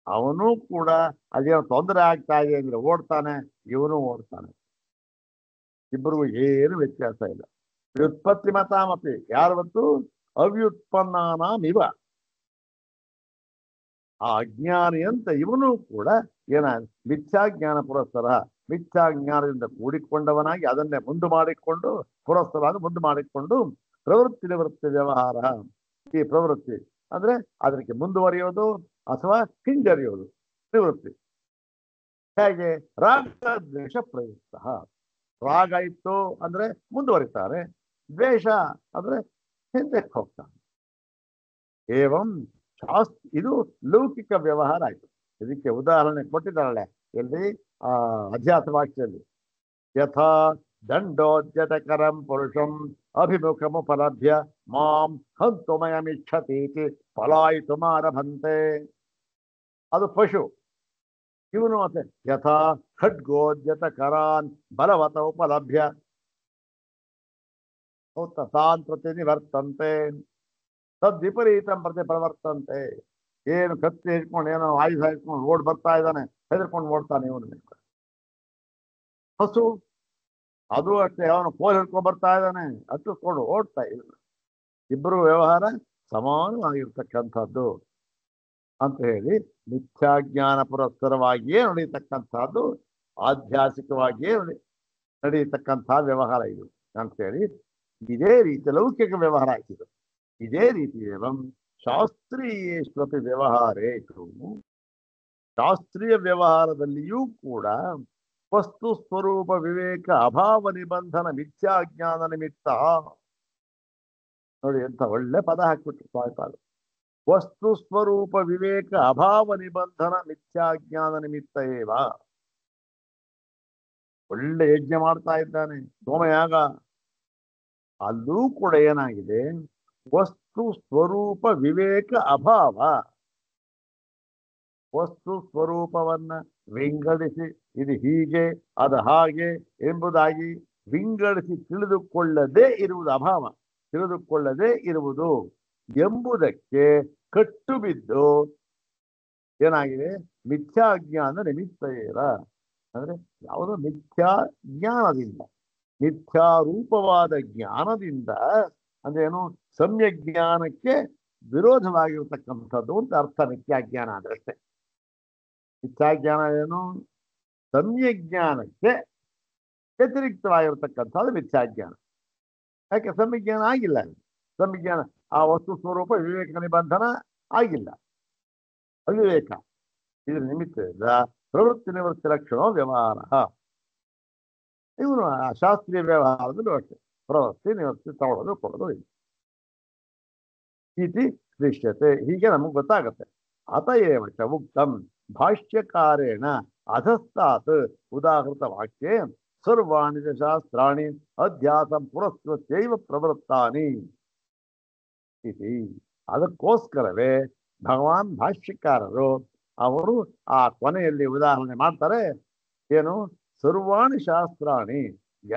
ಅವನು ಕೂಡ ಅದೇನೋ ತೊಂದರೆ ಆಗ್ತಾ ಇದೆ ಅಂದ್ರೆ ಓಡ್ತಾನೆ, ಇವನು ಓಡ್ತಾನೆ. ಇಬ್ಬರಿಗೂ ಏನು ವ್ಯತ್ಯಾಸ ಇಲ್ಲ. ವ್ಯುತ್ಪತ್ತಿ ಮತಾಮಪಿ, ಯಾರವತ್ತು ಅವ್ಯುತ್ಪನ್ನಾನಾಮಿವ, ಆ ಅಜ್ಞಾನಿ ಅಂತ ಇವನು ಕೂಡ ಏನ ಮಿಥ್ಯಾಜ್ಞಾನ ಪುರಸ್ಸರ, ಮಿಥ್ಯಾಜ್ಞಾನದಿಂದ ಕೂಡಿಕೊಂಡವನಾಗಿ ಅದನ್ನೇ ಮುಂದೆ ಮಾಡಿಕೊಂಡು, ಪುರಸ್ಸರ ಮುಂದೆ ಮಾಡಿಕೊಂಡು ಪ್ರವೃತ್ತಿ ನಿವೃತ್ತಿ ವ್ಯವಹಾರ. ಈ ಪ್ರವೃತ್ತಿ ಅಂದ್ರೆ ಅದಕ್ಕೆ ಮುಂದುವರಿಯೋದು ಅಥವಾ ಹಿಂಜರಿಯೋದು, ನಿವೃತ್ತಿ. ಹೇಗೆ? ರಾಗ ದ್ವೇಷ ಪ್ರಯುಕ್ತ. ರಾಗ ಇತ್ತು ಅಂದ್ರೆ ಮುಂದುವರಿತಾರೆ, ದ್ವೇಷ ಅಂದ್ರೆ ಹಿಂದಕ್ಕೆ ಹೋಗ್ತಾನೆ. ಏವಂ ಇದು ಲೌಕಿಕ ವ್ಯವಹಾರ ಆಯ್ತು. ಇದಕ್ಕೆ ಉದಾಹರಣೆ ಕೊಟ್ಟಿದ್ದಾಳೆ ಎಲ್ಲಿ? ಅಧ್ಯಾಸ ವಾಕ್ಯದಲ್ಲಿ. ಯಥಾ ದಂಡೋದ್ಯತಕರಂ ಪುರುಷಂ ಅಭಿಮುಖಮುಪಲಭ್ಯ ಮಾಂ ಹಂತುಮಯಮಿಚ್ಛತೀತಿ ಪಲಾಯಿತುಮಾರಭಂತೆ. ಅದು ಪಶು. ಇವನು ಮತ್ತೆ ಯಥಾ ಖಡ್ಗೋದ್ಯತಕರಾನ್ ಬಲವತ ಉಪಲಭ್ಯ ತಾನ್ ಪ್ರತಿ ನಿವರ್ತಂತೆ ತದ್ವಿಪರೀತಂ ಪ್ರತಿ ಪ್ರವರ್ತಂತೆ. ಏನು ಕತ್ತಿ ಹಿಡ್ಕೊಂಡು ಏನೋ ಆಯುಧ ಹಿಡ್ಕೊಂಡು ಓಡ್ ಬರ್ತಾ ಇದ್ದಾನೆ, ಹೆದರ್ಕೊಂಡು ಓಡ್ತಾನೆ ಇವನು. ಹಸು ಅದು ಅಷ್ಟೇ, ಅವನು ಕೋಲ್ ಹಿಡ್ಕೊಂಡು ಬರ್ತಾ ಇದ್ದಾನೆ, ಹತ್ತಿಸ್ಕೊಂಡು ಓಡ್ತಾ ಇದ್ದಾನೆ. ಇಬ್ಬರು ವ್ಯವಹಾರ ಸಮಾನವಾಗಿರ್ತಕ್ಕಂಥದ್ದು ಅಂತ ಹೇಳಿ ಮಿಥ್ಯಾಜ್ಞಾನ ಪುರಸ್ಸರವಾಗಿಯೇ ನಡೀತಕ್ಕಂಥದ್ದು, ಆಧ್ಯಾತ್ಮಿಕವಾಗಿಯೇ ನಡೆಯತಕ್ಕಂಥ ವ್ಯವಹಾರ ಇದು ಅಂತ ಹೇಳಿ ಇದೇ ರೀತಿ ಲೌಕಿಕ ವ್ಯವಹಾರ ಆಯ್ತಿದೆ. ಇದೇ ರೀತಿ ಏವಂ ಶಾಸ್ತ್ರೀಯೇಶ್ವಪಿ ವ್ಯವಹಾರೇಷು, ಶಾಸ್ತ್ರೀಯ ವ್ಯವಹಾರದಲ್ಲಿಯೂ ಕೂಡ ವಸ್ತು ಸ್ವರೂಪ ವಿವೇಕ ಅಭಾವ ನಿಬಂಧನ ಮಿಥ್ಯಾಜ್ಞಾನ ನಿಮಿತ್ತ. ನೋಡಿ ಎಂತ ಒಳ್ಳೆ ಪದ ಹಾಕ್ಬಿಟ್ಟು ಸ್ವಾಮಿಪಾದ. ವಸ್ತು ಸ್ವರೂಪ ವಿವೇಕ ಅಭಾವ ನಿಬಂಧನ ಮಿಥ್ಯಾಜ್ಞಾನ ನಿಮಿತ್ತ ಏವ. ಒಳ್ಳೆ ಯಜ್ಞ ಮಾಡ್ತಾ ಇದ್ದಾನೆ ಸೋಮಯಾಗ, ಅಲ್ಲೂ ಕೂಡ ಏನಾಗಿದೆ? ವಸ್ತು ಸ್ವರೂಪ ವಿವೇಕ ಅಭಾವ. ವಸ್ತು ಸ್ವರೂಪವನ್ನ ವಿಂಗಡಿಸಿ ಇದು ಹೀಗೆ ಅದು ಹಾಗೆ ಎಂಬುದಾಗಿ ವಿಂಗಡಿಸಿ ತಿಳಿದುಕೊಳ್ಳದೇ ಇರುವುದು ಅಭಾವ, ತಿಳಿದುಕೊಳ್ಳದೇ ಇರುವುದು ಎಂಬುದಕ್ಕೆ ಕಟ್ಟು ಬಿದ್ದು ಏನಾಗಿದೆ? ಮಿಥ್ಯಾಜ್ಞಾನ ನಿಮಿತ್ತ ಏವ. ಅಂದ್ರೆ ಯಾವುದೋ ಮಿಥ್ಯಾ ಜ್ಞಾನದಿಂದ, ಮಿಥ್ಯಾರೂಪವಾದ ಜ್ಞಾನದಿಂದ ಅಂದ್ರೇನು? ಸಮ್ಯಜ್ಞಾನಕ್ಕೆ ವಿರೋಧವಾಗಿರ್ತಕ್ಕಂಥದ್ದು ಅಂತ ಅರ್ಥ. ಮಿಥ್ಯಾಜ್ಞಾನ ಅಂದ್ರಷ್ಟೇ. ಮಿಥ್ಯಾಜ್ಞಾನ ಏನು? ಸಮ್ಯಜ್ಞಾನಕ್ಕೆ ವ್ಯತಿರಿಕ್ತವಾಗಿರ್ತಕ್ಕಂಥದ್ದು ಮಿಥ್ಯಾಜ್ಞಾನ. ಯಾಕೆ? ಸಮ್ಯಜ್ಞಾನ ಆಗಿಲ್ಲ. ಸಮ್ಯಜ್ಞಾನ ಆ ವಸ್ತು ಸ್ವರೂಪ ವಿವೇಕ ನಿಬಂಧನ ಆಗಿಲ್ಲ, ಅವಿವೇಕ. ಇದ್ರ ನಿಮಿತ್ತ ಪ್ರವೃತ್ತಿ ನಿವೃತ್ತಿ ಲಕ್ಷಣ ವ್ಯವಹಾರ. ಇವನು ಆ ಶಾಸ್ತ್ರೀಯ ವ್ಯವಹಾರದಲ್ಲೂ ಅಷ್ಟೇ ಪ್ರವೃತ್ತಿ ನಿವೃತ್ತಿ ತಗೊಳ್ಳೋದು ಕೊಡೋದು ಇಲ್ಲ. ಇತಿ ದೃಶ್ಯತೆ, ಹೀಗೆ ನಮಗೆ ಗೊತ್ತಾಗತ್ತೆ. ಅತಯೇವ ಚ ಉಕ್ತಂ ಭಾಷ್ಯಕಾರೇಣ ಅಧಸ್ತಾತ್ ಉದಾಹೃತ ವಾಕ್ಯೆ ಸರ್ವಾಣಿ ಚ ಶಾಸ್ತ್ರಾಣಿ ಅಧ್ಯಾಸಂ ಪುರಸ್ಕೃತ್ಯೈವ ಪ್ರವೃತ್ತಾನಿ ಇತಿ. ಅದಕ್ಕೋಸ್ಕರವೇ ಭಗವಾನ್ ಭಾಷ್ಯಕಾರರು ಅವರು ಆ ಕೊನೆಯಲ್ಲಿ ಉದಾಹರಣೆ ಮಾಡ್ತಾರೆ. ಏನು? ಸರ್ವಾಣಿ ಶಾಸ್ತ್ರಾಣಿ,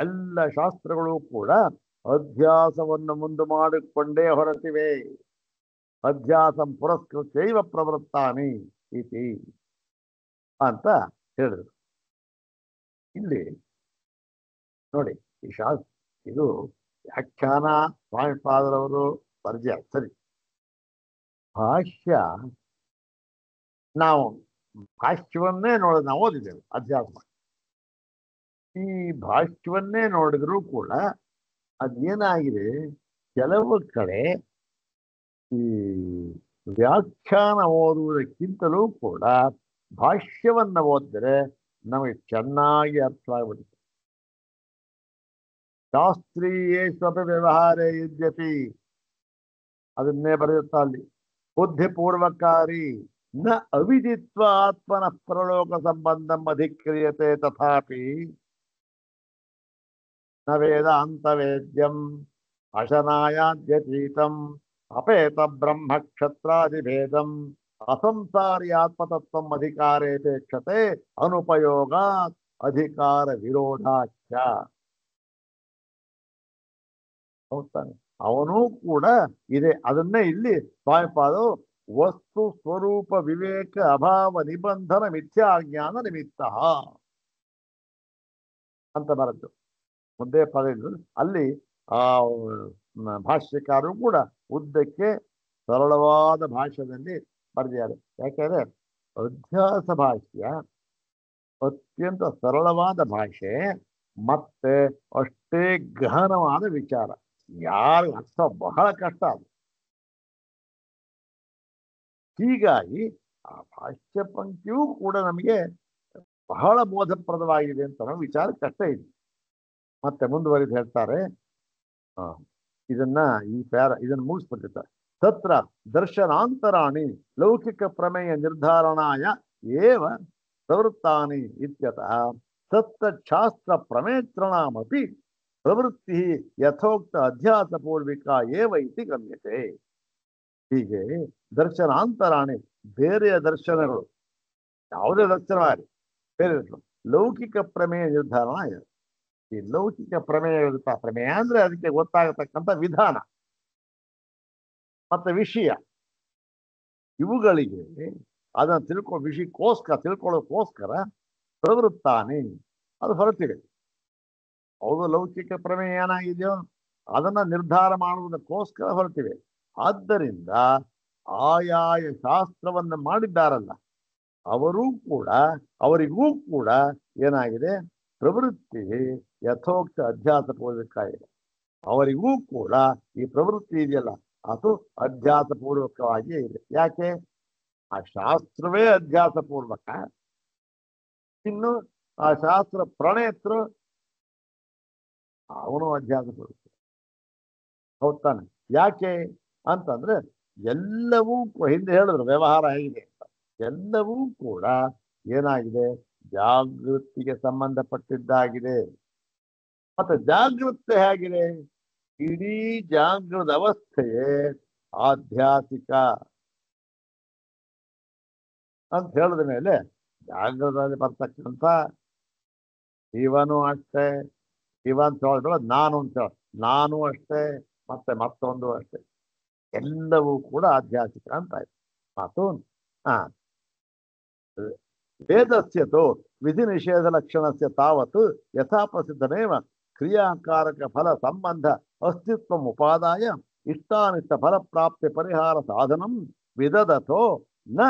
ಎಲ್ಲ ಶಾಸ್ತ್ರಗಳು ಕೂಡ ಅಧ್ಯಾಸವನ್ನು ಮುಂದೆ ಮಾಡಿಕೊಂಡೇ ಹೊರಟಿವೆ. ಅಧ್ಯಾಸಂ ಪುರಸ್ಕೃತ್ಯೈವ ಪ್ರವೃತ್ತಾನಿ ಇತಿ ಅಂತ ಹೇಳಿದ್ರು. ಇಲ್ಲಿ ನೋಡಿ, ಈ ಇದು ವ್ಯಾಖ್ಯಾನ ಸ್ವಾಮಿಪಾದರವರು ಬರ್ದ್ಯಾರ ಸರಿ. ಭಾಷ್ಯ ನಾವು ಭಾಷ್ಯವನ್ನೇ ನೋಡಿದ್ ನಾವು ಓದಿದ್ದೇವೆ ಅಧ್ಯಾತ್ಮ. ಈ ಭಾಷ್ಯವನ್ನೇ ನೋಡಿದ್ರು ಕೂಡ ಅದೇನಾಗಿದೆ, ಕೆಲವು ಕಡೆ ಈ ವ್ಯಾಖ್ಯಾನ ಓದುವುದಕ್ಕಿಂತಲೂ ಕೂಡ ಭಾಷ್ಯವನ್ನ ಓದಿದ್ರೆ ನಮಗೆ ಚೆನ್ನಾಗಿ ಅರ್ಥ ಆಗ್ಬಿಡುತ್ತೆ. ಶಾಸ್ತ್ರೀಯೇಶ್ವರ ವ್ಯವಹಾರೇ ಯದ್ಯಪಿ ಅದನ್ನೇ ಬರೆಯುತ್ತಾ ಅಲ್ಲಿ, ಬುದ್ಧಿಪೂರ್ವಕಾರಿ ನ ಅವಿದಿತ್ವ ಆತ್ಮನ ಪರಲೋಕ ಸಂಬಂಧಂ ಅಧಿಕ್ರಿಯತೆ ತಥಾಪಿ ನ ವೇದಾಂತವೇದ್ಯಂ ಅಶನಾಯಾದ್ಯತೀತಂ ಅಪೇತ ಬ್ರಹ್ಮ ಕ್ಷತ್ರಾದಿಭೇದಂ ಅಸಂಸಾರಿ ಆತ್ಮತತ್ವಂ ಅಧಿಕಾರೇಪೇಕ್ಷತೆ ಅನುಪಯೋಗಾತ್ ಅಧಿಕಾರ ವಿರೋಧಾಚ. ಹೌದಾನೆ, ಅವನೂ ಕೂಡ ಇದೆ. ಅದನ್ನೇ ಇಲ್ಲಿ ಸ್ವಾಮಿಪಾದರು ವಸ್ತು ಸ್ವರೂಪ ವಿವೇಕ ಅಭಾವ ನಿಬಂಧನ ಮಿಥ್ಯಾಜ್ಞಾನ ನಿಮಿತ್ತ ಅಂತ ಬರದ್ದು ಮುದ್ದೆ ಪದ. ಅಲ್ಲಿ ಆ ಭಾಷ್ಯಕಾರರು ಕೂಡ ಉದ್ದಕ್ಕೆ ಸರಳವಾದ ಭಾಷೆಯಲ್ಲಿ ಬರೆದಿದ್ದಾರೆ. ಯಾಕೆಂದ್ರೆ ಅಧ್ಯಾಸ ಭಾಷ್ಯ ಅತ್ಯಂತ ಸರಳವಾದ ಭಾಷೆ, ಮತ್ತೆ ಅಷ್ಟೇ ಗಹನವಾದ ವಿಚಾರ. ಯಾರು ಅರ್ಥ ಬಹಳ ಕಷ್ಟ ಅದು. ಹೀಗಾಗಿ ಆ ಭಾಷ್ಯ ಪಂಕ್ತಿಯೂ ಕೂಡ ನಮಗೆ ಬಹಳ ಬೋಧಪ್ರದವಾಗಿದೆ ಅಂತ ನಾವು ವಿಚಾರ ಕಷ್ಟ ಇದೆ. ಮತ್ತೆ ಮುಂದುವರಿದು ಹೇಳ್ತಾರೆ, ಇದನ್ನು ಮುಗಿಸ್ಬಿಟ್ಟಿರ್ತಾರೆ. ತತ್ರ ದರ್ಶನಾಂತರಾಣಿ ಲೌಕಿಕ ಪ್ರಮೇಯ ನಿರ್ಧಾರಣಾಯ ಏವ ಪ್ರವೃತ್ತಾನಿ ಇತ್ಯತಃ ತತ್ತಚ್ಛಾಸ್ತ್ರ ಪ್ರಮೇತ್ರणामपि ಪ್ರವೃತ್ತಿ ಯಥೋಕ್ತ ಅಧ್ಯಾಸ ಪೂರ್ವಿಕ ಏವ ಇತಿ ಗಮ್ಯತೆ. ಹೀಗೆ ದರ್ಶನಾಂತರಾಣಿ, ಬೇರೆಯ ದರ್ಶನಗಳು, ಯಾವುದೇ ದರ್ಶನ ಬೇರೆ ಲೌಕಿಕ ಪ್ರಮೇಯ ನಿರ್ಧಾರಣ ಇದೆ. ಈ ಲೌಕಿಕ ಪ್ರಮೇಯ ಇರುತ್ತಾ, ಪ್ರಮೇಯ ಅಂದ್ರೆ ಅದಕ್ಕೆ ಗೊತ್ತಾಗತಕ್ಕಂಥ ವಿಧಾನ ಮತ್ತೆ ವಿಷಯ, ಇವುಗಳಿಗೆ ಅದನ್ನು ತಿಳ್ಕೊಳ್ಳೋಕ್ಕೋಸ್ಕರ ಪ್ರವೃತ್ತಾನೆ ಅದು ಹೊರಟಿದೆ. ಹೌದು, ಲೌಕಿಕ ಪ್ರಮೇಯ ಏನಾಗಿದೆಯೋ ಅದನ್ನ ನಿರ್ಧಾರ ಮಾಡುವುದಕ್ಕೋಸ್ಕರ ಹೊರಟಿವೆ. ಆದ್ದರಿಂದ ಆಯಾಯ ಶಾಸ್ತ್ರವನ್ನು ಮಾಡಿದ್ದಾರಲ್ಲ ಅವರಿಗೂ ಕೂಡ ಏನಾಗಿದೆ, ಪ್ರವೃತ್ತಿ ಯಥೋಕ್ತ ಅಧ್ಯಾಸ ಪೂರ್ವಕ ಇದೆ. ಅವರಿಗೂ ಕೂಡ ಈ ಪ್ರವೃತ್ತಿ ಇದೆಯಲ್ಲ ಅದು ಅಧ್ಯಾಸ ಪೂರ್ವಕವಾಗಿಯೇ ಇದೆ. ಯಾಕೆ? ಆ ಶಾಸ್ತ್ರವೇ ಅಧ್ಯಾಸ ಪೂರ್ವಕ, ಇನ್ನು ಆ ಶಾಸ್ತ್ರ ಪ್ರಣೇತೃ ಅವನು ಅಧ್ಯಾಸ ಪೂರ್ವಕ. ಹೌದಾನೆ? ಯಾಕೆ ಅಂತಂದ್ರೆ ಎಲ್ಲವೂ ಹಿಂದೆ ಹೇಳಿದ್ರು ವ್ಯವಹಾರ ಹೇಗಿದೆ ಅಂತ. ಎಲ್ಲವೂ ಕೂಡ ಏನಾಗಿದೆ, ಜಾಗೃತಿಗೆ ಸಂಬಂಧಪಟ್ಟಿದ್ದಾಗಿದೆ. ಮತ್ತೆ ಜಾಗೃತಿ ಹೇಗಿದೆ? ಇಡೀ ಜಾಗೃತ ಅವಸ್ಥೆಯೇ ಆಧ್ಯಾತ್ಮಿಕ ಅಂತ ಹೇಳಿದ ಮೇಲೆ ಜಾಗೃತದಲ್ಲಿ ಬರ್ತಕ್ಕಂಥ ಇವನು ಅಷ್ಟೇ, ಇವ ಅಂತ ಹೇಳಿದ್ರೆ ನಾನು ಅಂತ ಹೇಳ, ನಾನು ಅಷ್ಟೇ, ಮತ್ತೆ ಮತ್ತೊಂದು ಅಷ್ಟೇ, ಎಲ್ಲವೂ ಕೂಡ ಆಧ್ಯಾತ್ಮಿಕ ಅಂತ ಆಯ್ತು ಮಾತು. ವೇದಸ್ಯತೋ ವಿಧಿ ನಿಷೇಧ ಲಕ್ಷಣಸ್ಯ ತಾವತ್ ಯಥಾ ಪ್ರಸಿದ್ಧಮೇವ ಕ್ರಿಯಾಕಾರಕ ಫಲ ಸಂಬಂಧ ಅಸ್ತಿತ್ವ ಉಪಾದಾಯ ಇಷ್ಟಾನಿಷ್ಟ ಫಲ ಪ್ರಾಪ್ತಿ ಪರಿಹಾರ ಸಾಧನಂ ವಿದದತೋ ನ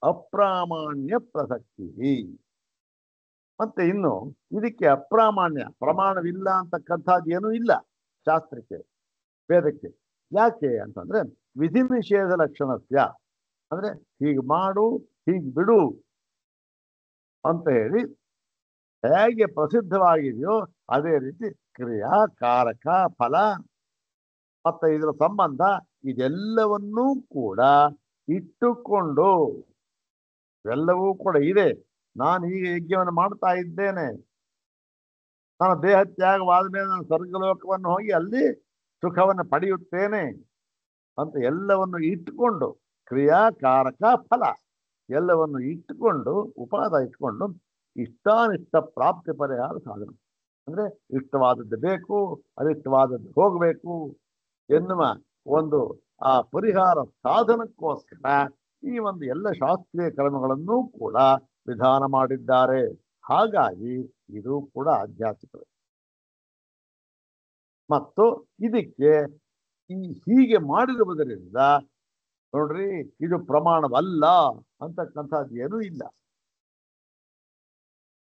ಅಪ್ರಾಮಾಣ್ಯ ಪ್ರಸಕ್ತಿ. ಮತ್ತೆ ಇನ್ನು ಇದಕ್ಕೆ ಅಪ್ರಾಮಾಣ್ಯ, ಪ್ರಮಾಣವಿಲ್ಲ ಅಂತಕ್ಕಂಥದ್ದು ಏನೂ ಇಲ್ಲ ಶಾಸ್ತ್ರಕ್ಕೆ, ವೇದಕ್ಕೆ. ಯಾಕೆ ಅಂತಂದ್ರೆ ವಿಧಿ ನಿಷೇಧ ಲಕ್ಷಣಸ್ಯ ಅಂದ್ರೆ ಹೀಗೆ ಮಾಡು ಹೀಗೆ ಬಿಡು ಅಂತ ಹೇಳಿ ಹೇಗೆ ಪ್ರಸಿದ್ಧವಾಗಿದೆಯೋ ಅದೇ ರೀತಿ ಕ್ರಿಯಾ ಕಾರಕ ಫಲ ಮತ್ತೆ ಇದರ ಸಂಬಂಧ ಇದೆಲ್ಲವನ್ನೂ ಕೂಡ ಇಟ್ಟುಕೊಂಡು, ಎಲ್ಲವೂ ಕೂಡ ಇದೆ. ನಾನು ಈಗ ಯಜ್ಞವನ್ನು ಮಾಡ್ತಾ ಇದ್ದೇನೆ, ನಾನು ದೇಹ ತ್ಯಾಗವಾದ ಮೇಲೆ ನಾನು ಸ್ವರ್ಗಲೋಕವನ್ನು ಹೋಗಿ ಅಲ್ಲಿ ಸುಖವನ್ನು ಪಡೆಯುತ್ತೇನೆ ಅಂತ ಎಲ್ಲವನ್ನು ಇಟ್ಟುಕೊಂಡು ಕ್ರಿಯಾಕಾರಕ ಫಲ ಎಲ್ಲವನ್ನು ಇಟ್ಟುಕೊಂಡು ಉಪಾದ ಇಟ್ಕೊಂಡು ಇಷ್ಟಾನಿಷ್ಟ ಪ್ರಾಪ್ತಿ ಪರಿಹಾರ ಸಾಧನ. ಅಂದ್ರೆ ಇಷ್ಟವಾದದ್ದು ಬೇಕು, ಅನಿಷ್ಟವಾದದ್ದು ಹೋಗಬೇಕು ಎನ್ನುವ ಒಂದು ಆ ಪರಿಹಾರ ಸಾಧನಕ್ಕೋಸ್ಕರ ಈ ಒಂದು ಎಲ್ಲ ಶಾಸ್ತ್ರೀಯ ಕರ್ಮಗಳನ್ನೂ ಕೂಡ ವಿಧಾನ ಮಾಡಿದ್ದಾರೆ. ಹಾಗಾಗಿ ಇದು ಕೂಡ ಆಧ್ಯಾತ್ಮಿಕ. ಮತ್ತು ಇದಕ್ಕೆ ಹೀಗೆ ಮಾಡಿರುವುದರಿಂದ ನೋಡ್ರಿ, ಇದು ಪ್ರಮಾಣವಲ್ಲ ಅಂತಕ್ಕಂಥದ್ದು ಏನೂ ಇಲ್ಲ.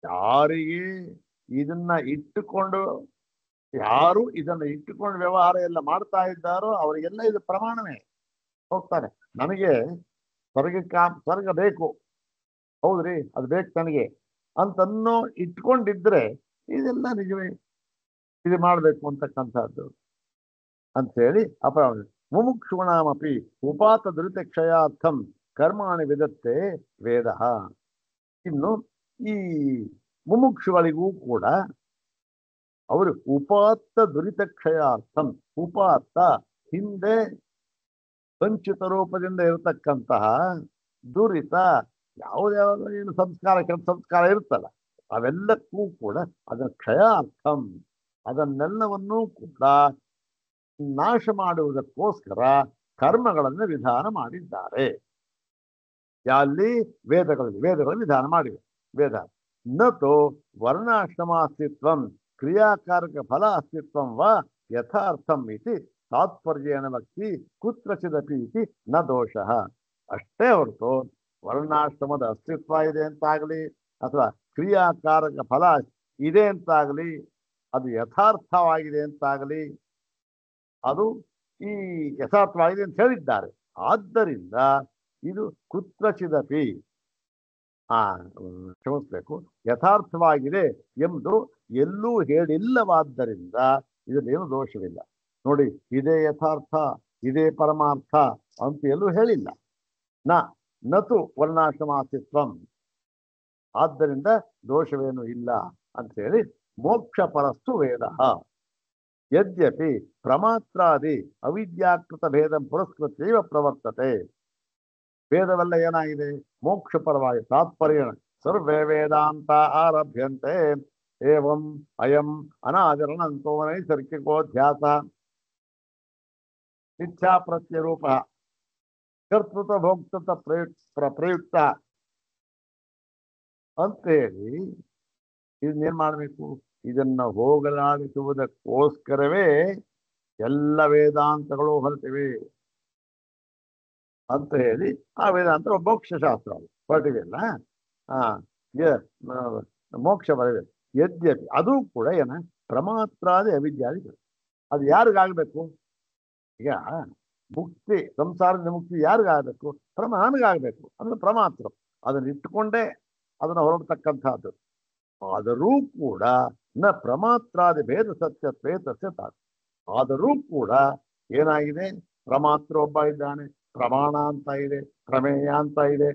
ಯಾರಿಗೆ ಇದನ್ನ ಇಟ್ಟುಕೊಂಡು ಯಾರು ಇದನ್ನು ಇಟ್ಟುಕೊಂಡು ವ್ಯವಹಾರ ಎಲ್ಲ ಮಾಡ್ತಾ ಇದ್ದಾರೋ ಅವರಿಗೆಲ್ಲ ಇದು ಪ್ರಮಾಣವೇ. ಹೋಗ್ತಾನೆ, ನನಗೆ ಸ್ವರ್ಗ ಬೇಕು, ಹೌದ್ರಿ ಅದು ಬೇಕು ನನಗೆ ಅಂತನ್ನೋ ಇಟ್ಕೊಂಡಿದ್ರೆ ಇದೆಲ್ಲ ನಿಜವೇ, ಇದು ಮಾಡ್ಬೇಕು ಅಂತಕ್ಕಂಥದ್ದು ಅಂತೇಳಿ ಮುಮುಕ್ಷುಣಾಮಪಿ ಉಪಾತ ದುರಿತ ಕ್ಷಯಾರ್ಥಂ ಕರ್ಮಾಣಿ ವಿದತ್ತೆ ವೇದ. ಇನ್ನು ಈ ಮುಮುಕ್ಷುಗಳಿಗೂ ಕೂಡ ಅವರು ಉಪಾತ್ತ ದುರಿತ ಕ್ಷಯಾರ್ಥಂ, ಉಪಾತ್ತ ಹಿಂದೆ ವಂಚಿತ ರೂಪದಿಂದ ಇರತಕ್ಕಂತಹ ದುರಿತ ಯಾವುದ್ಯಾವುದು ಏನು ಸಂಸ್ಕಾರ ಕೆಟ್ಟ ಸಂಸ್ಕಾರ ಇರುತ್ತಲ್ಲ ಅವೆಲ್ಲಕ್ಕೂ ಕೂಡ ಅದರ ಕ್ಷಯಾರ್ಥಂ ಅದನ್ನೆಲ್ಲವನ್ನೂ ಕೂಡ ನಾಶ ಮಾಡುವುದಕ್ಕೋಸ್ಕರ ಕರ್ಮಗಳನ್ನು ವಿಧಾನ ಮಾಡಿದ್ದಾರೆ. ಅಲ್ಲಿ ವೇದಗಳಲ್ಲಿ ವಿಧಾನ ಮಾಡಿವೆ. ವೇದ ನೋ ವರ್ಣಾಶ್ರಮ ಅಸ್ತಿತ್ವಂ ಕ್ರಿಯಾಕಾರಕ ಫಲ ಅಸ್ತಿತ್ವಂ ವಾ ಯಥಾರ್ಥಂ ಇತಿ ತಾತ್ಪರ್ಯೇಣ ಭಕ್ತಿ ಕುತ್ರಚಿದಪಿ ಇತಿ ನ ದೋಷ. ಅಷ್ಟೇ ಹೊರತು ವರ್ಣಾಶ್ರಮದ ಅಸ್ತಿತ್ವ ಇದೆ ಅಂತಾಗಲಿ ಅಥವಾ ಕ್ರಿಯಾಕಾರಕ ಫಲ ಇದೆ ಅಂತಾಗಲಿ ಅದು ಯಥಾರ್ಥವಾಗಿದೆ ಅಂತಾಗಲಿ ಅದು ಈ ಯಥಾರ್ಥವಾಗಿದೆ ಅಂತ ಹೇಳಿದ್ದಾರೆ. ಆದ್ದರಿಂದ ಇದು ಕುತ್ರಚಿದಪಿ ಕ್ಷಮಿಸಬೇಕು, ಯಥಾರ್ಥವಾಗಿದೆ ಎಂದು ಎಲ್ಲೂ ಹೇಳಿಲ್ಲವಾದ್ದರಿಂದ ಇದರಲ್ಲೇನು ದೋಷವಿಲ್ಲ. ನೋಡಿ, ಇದೇ ಯಥಾರ್ಥ, ಇದೇ ಪರಮಾರ್ಥ ಅಂತ ಎಲ್ಲೂ ಹೇಳಿಲ್ಲ. ನತು ವರ್ಣಾಶ್ರಮಾಸ್ತಿತ್ವಂ, ಆದ್ದರಿಂದ ದೋಷವೇನು ಇಲ್ಲ ಅಂತ ಹೇಳಿ ಮೋಕ್ಷ ಪರಸ್ತು ವೇದ ಯದ್ಯಪಿ ಪ್ರಮಾತ್ರಾದಿ ಅವಿದ್ಯಾಕೃತ ಭೇದಂ ಪುರಸ್ಕೃತ್ಯೈವ ಪ್ರವರ್ತತೆ. ವೇದವೆಲ್ಲ ಏನಾಗಿದೆ? ಮೋಕ್ಷ ಪರವಾಗಿ ತಾತ್ಪರ್ಯ ಸರ್ವೇ ವೇದಾಂತ ಆರಭ್ಯಂತೆ ಏವಂ ಅಯಂ ಅನಾದಿರಣಂತೋ ನೈಸರ್ಗಿಕೋಧ್ಯಾಸ ಇಚ್ಛಾ ಪ್ರತ್ಯರೂಪ ಕರ್ತೃತ್ವ ಭೋಕ್ತೃತ್ವ ಪ್ರಯುಕ್ತ ಅಂತೇಳಿ ಇದನ್ನೇನ್ ಮಾಡಬೇಕು? ಇದನ್ನ ಹೋಗಲಾಡಿಸುವುದಕ್ಕೋಸ್ಕರವೇ ಎಲ್ಲ ವೇದಾಂತಗಳು ಹೊರಟಿವೆ ಅಂತ ಹೇಳಿ ಆ ವೇದಾಂತ ಮೋಕ್ಷಶಾಸ್ತ್ರ ಹೊರಟಿವೆಲ್ಲ ಮೋಕ್ಷ ಬರಬೇಕು. ಯದ್ಯಪಿ ಅದು ಕೂಡ ಏನ ಪ್ರಮಾತ್ರಾದಿ ಅವಿದ್ಯಾದಿಗಳು. ಅದು ಯಾರಿಗಾಗಬೇಕು? ಈಗ ಮುಕ್ತಿ, ಸಂಸಾರದ ಮುಕ್ತಿ ಯಾರಿಗಾಗಬೇಕು? ನನಗಾಗಬೇಕು. ಅಂದ್ರೆ ಪ್ರಮಾತ್ರ ಅದನ್ನ ಇಟ್ಟುಕೊಂಡೇ ಅದನ್ನ ಹೊರಡ್ತಕ್ಕಂಥದ್ದು. ಆದರೂ ಕೂಡ ನ ಪ್ರಮಾತ್ರಾದಿ ಭೇದ ಸತ್ಯತ್ವೇ ತಸ್ಯ ತಾತ್. ಆದರೂ ಕೂಡ ಏನಾಗಿದೆ? ಪ್ರಮಾತ್ರ ಒಬ್ಬ ಇದ್ದಾನೆ, ಪ್ರಮಾಣ ಅಂತ ಇದೆ, ಪ್ರಮೇಯ ಅಂತ ಇದೆ.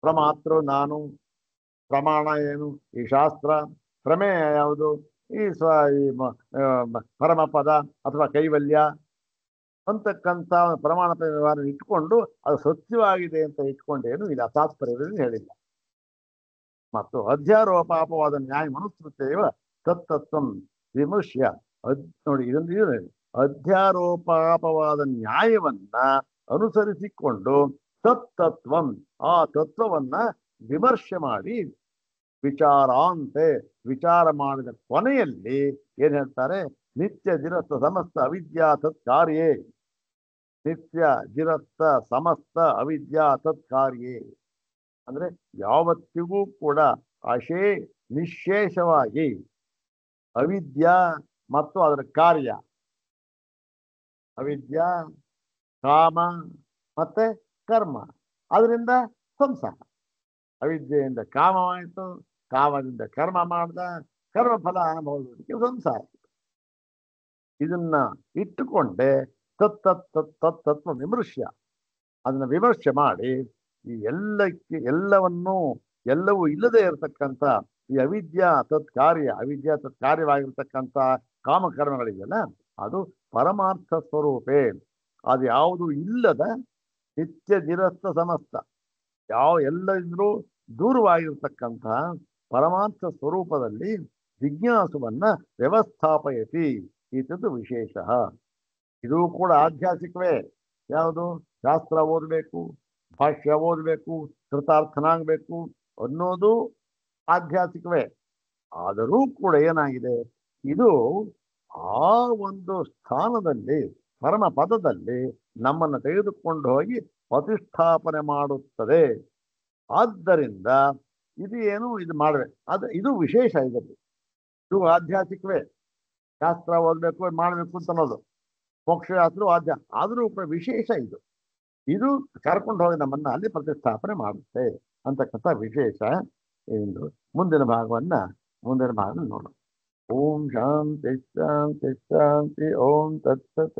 ಪ್ರಮಾತ್ರ ನಾನು, ಪ್ರಮಾಣ ಏನು? ಈ ಶಾಸ್ತ್ರ. ಪ್ರಮೇಯ ಯಾವುದು? ಈ ಪರಮಪದ ಅಥವಾ ಕೈವಲ್ಯ ಅಂತಕ್ಕಂಥ ಪ್ರಮಾಣ ವ್ಯವಹಾರ ಇಟ್ಕೊಂಡು ಅದು ಸತ್ಯವಾಗಿದೆ ಅಂತ ಇಟ್ಕೊಂಡೇನು ಇಲ್ಲ, ತಾತ್ಪರ್ಯದಲ್ಲಿ ಹೇಳಿಲ್ಲ. ಮತ್ತು ಅಧ್ಯಾರೋಪಾಪವಾದ ನ್ಯಾಯ ಮನುಸ್ಮೃತಿಯವ ತತ್ತತ್ವಂ ವಿಮರ್ಶ್ಯ. ನೋಡಿ, ಇದೊಂದು ಅಧ್ಯಾರೋಪಾಪವಾದ ನ್ಯಾಯವನ್ನ ಅನುಸರಿಸಿಕೊಂಡು ತತ್ತತ್ವಂ ಆ ತತ್ವವನ್ನ ವಿಮರ್ಶೆ ಮಾಡಿ ವಿಚಾರಾಂತೆ ವಿಚಾರ ಮಾಡಿದ ಕೊನೆಯಲ್ಲಿ ಏನ್ ಹೇಳ್ತಾರೆ? ನಿತ್ಯ ಜಿರಸ್ತ ಸಮಸ್ತ ಅವಿದ್ಯಾ ತತ್ಕಾರ್ಯೇ. ನಿತ್ಯ ಜಿರಸ್ತ ಸಮಸ್ತ ಅವಿದ್ಯಾ ತತ್ಕಾರ್ಯೇ ಅಂದ್ರೆ ಯಾವತ್ತಿಗೂ ಕೂಡ ನಿಶೇಷವಾಗಿ ಅವಿದ್ಯಾ ಮತ್ತು ಅದರ ಕಾರ್ಯ, ಅವಿದ್ಯಾ, ಕಾಮ ಮತ್ತೆ ಕರ್ಮ, ಅದರಿಂದ ಸಂಸಾರ. ಅವಿದ್ಯೆಯಿಂದ ಕಾಮವಾಯಿತು, ಕಾಮದಿಂದ ಕರ್ಮ ಮಾಡ್ದ, ಕರ್ಮಫಲ ಅನುಭವಿಸೋದಕ್ಕೆ ಸಂಸಾರ. ಇದನ್ನ ಇಟ್ಟುಕೊಂಡೆ ತತ್ತತ್ವ ವಿಮರ್ಶ್ಯ, ಅದನ್ನ ವಿಮರ್ಶೆ ಮಾಡಿ ಈ ಎಲ್ಲವೂ ಇಲ್ಲದೆ ಇರತಕ್ಕಂಥ ಈ ಅವಿದ್ಯಾ ತತ್ಕಾರ್ಯವಾಗಿರ್ತಕ್ಕಂಥ ಕಾಮಕರ್ಮಗಳಿದೆಯಲ್ಲ ಅದು ಪರಮಾರ್ಥ ಸ್ವರೂಪೇ. ಅದು ಯಾವುದು ಇಲ್ಲದ ನಿತ್ಯ ನಿರಸ್ತ ಸಮಸ್ತ ಎಲ್ಲ ಇದ್ರೂ ದೂರವಾಗಿರ್ತಕ್ಕಂಥ ಪರಮಾರ್ಥ ಸ್ವರೂಪದಲ್ಲಿ ಜಿಜ್ಞಾಸುವನ್ನ ವ್ಯವಸ್ಥಾಪಯತಿ. ಇದದ್ದು ವಿಶೇಷ. ಇದು ಕೂಡ ಆಧ್ಯಾತ್ಮಿಕವೇ. ಯಾವುದು? ಶಾಸ್ತ್ರ ಓದಬೇಕು, ಭಾಷ್ಯ ಓದಬೇಕು, ಕೃತಾರ್ಥನಾಗಬೇಕು ಅನ್ನೋದು ಆಧ್ಯಾತ್ಮಿಕವೇ. ಆದರೂ ಕೂಡ ಏನಾಗಿದೆ, ಇದು ಆ ಒಂದು ಸ್ಥಾನದಲ್ಲಿ ಪರಮ ಪದದಲ್ಲಿ ನಮ್ಮನ್ನು ತೆಗೆದುಕೊಂಡು ಹೋಗಿ ಪ್ರತಿಷ್ಠಾಪನೆ ಮಾಡುತ್ತದೆ. ಆದ್ದರಿಂದ ಇದು ಏನು, ಇದು ಮಾಡಬೇಕು, ಇದು ವಿಶೇಷ. ಇದು ಆಧ್ಯಾತ್ಮಿಕವೇ. ಶಾಸ್ತ್ರ ಓದಬೇಕು ಮಾಡಬೇಕು ಅಂತ ಅನ್ನೋದು ಮೋಕ್ಷಶಾಸ್ತ್ರ ಆದರೂ ಕೂಡ ವಿಶೇಷ. ಇದು ಕರ್ಕೊಂಡು ಹೋಗಿ ನಮ್ಮನ್ನ ಅಲ್ಲಿ ಪ್ರತಿಷ್ಠಾಪನೆ ಮಾಡುತ್ತೆ ಅಂತಕ್ಕಂಥ ವಿಶೇಷ. ಎಂದು ಮುಂದಿನ ಭಾಗದಲ್ಲಿ ನೋಡೋಣ. ಓಂ ಶಾಂತಿ ಶಾಂತಿ ಶಾಂತಿ. ಓಂ ತತ್ಸತ್.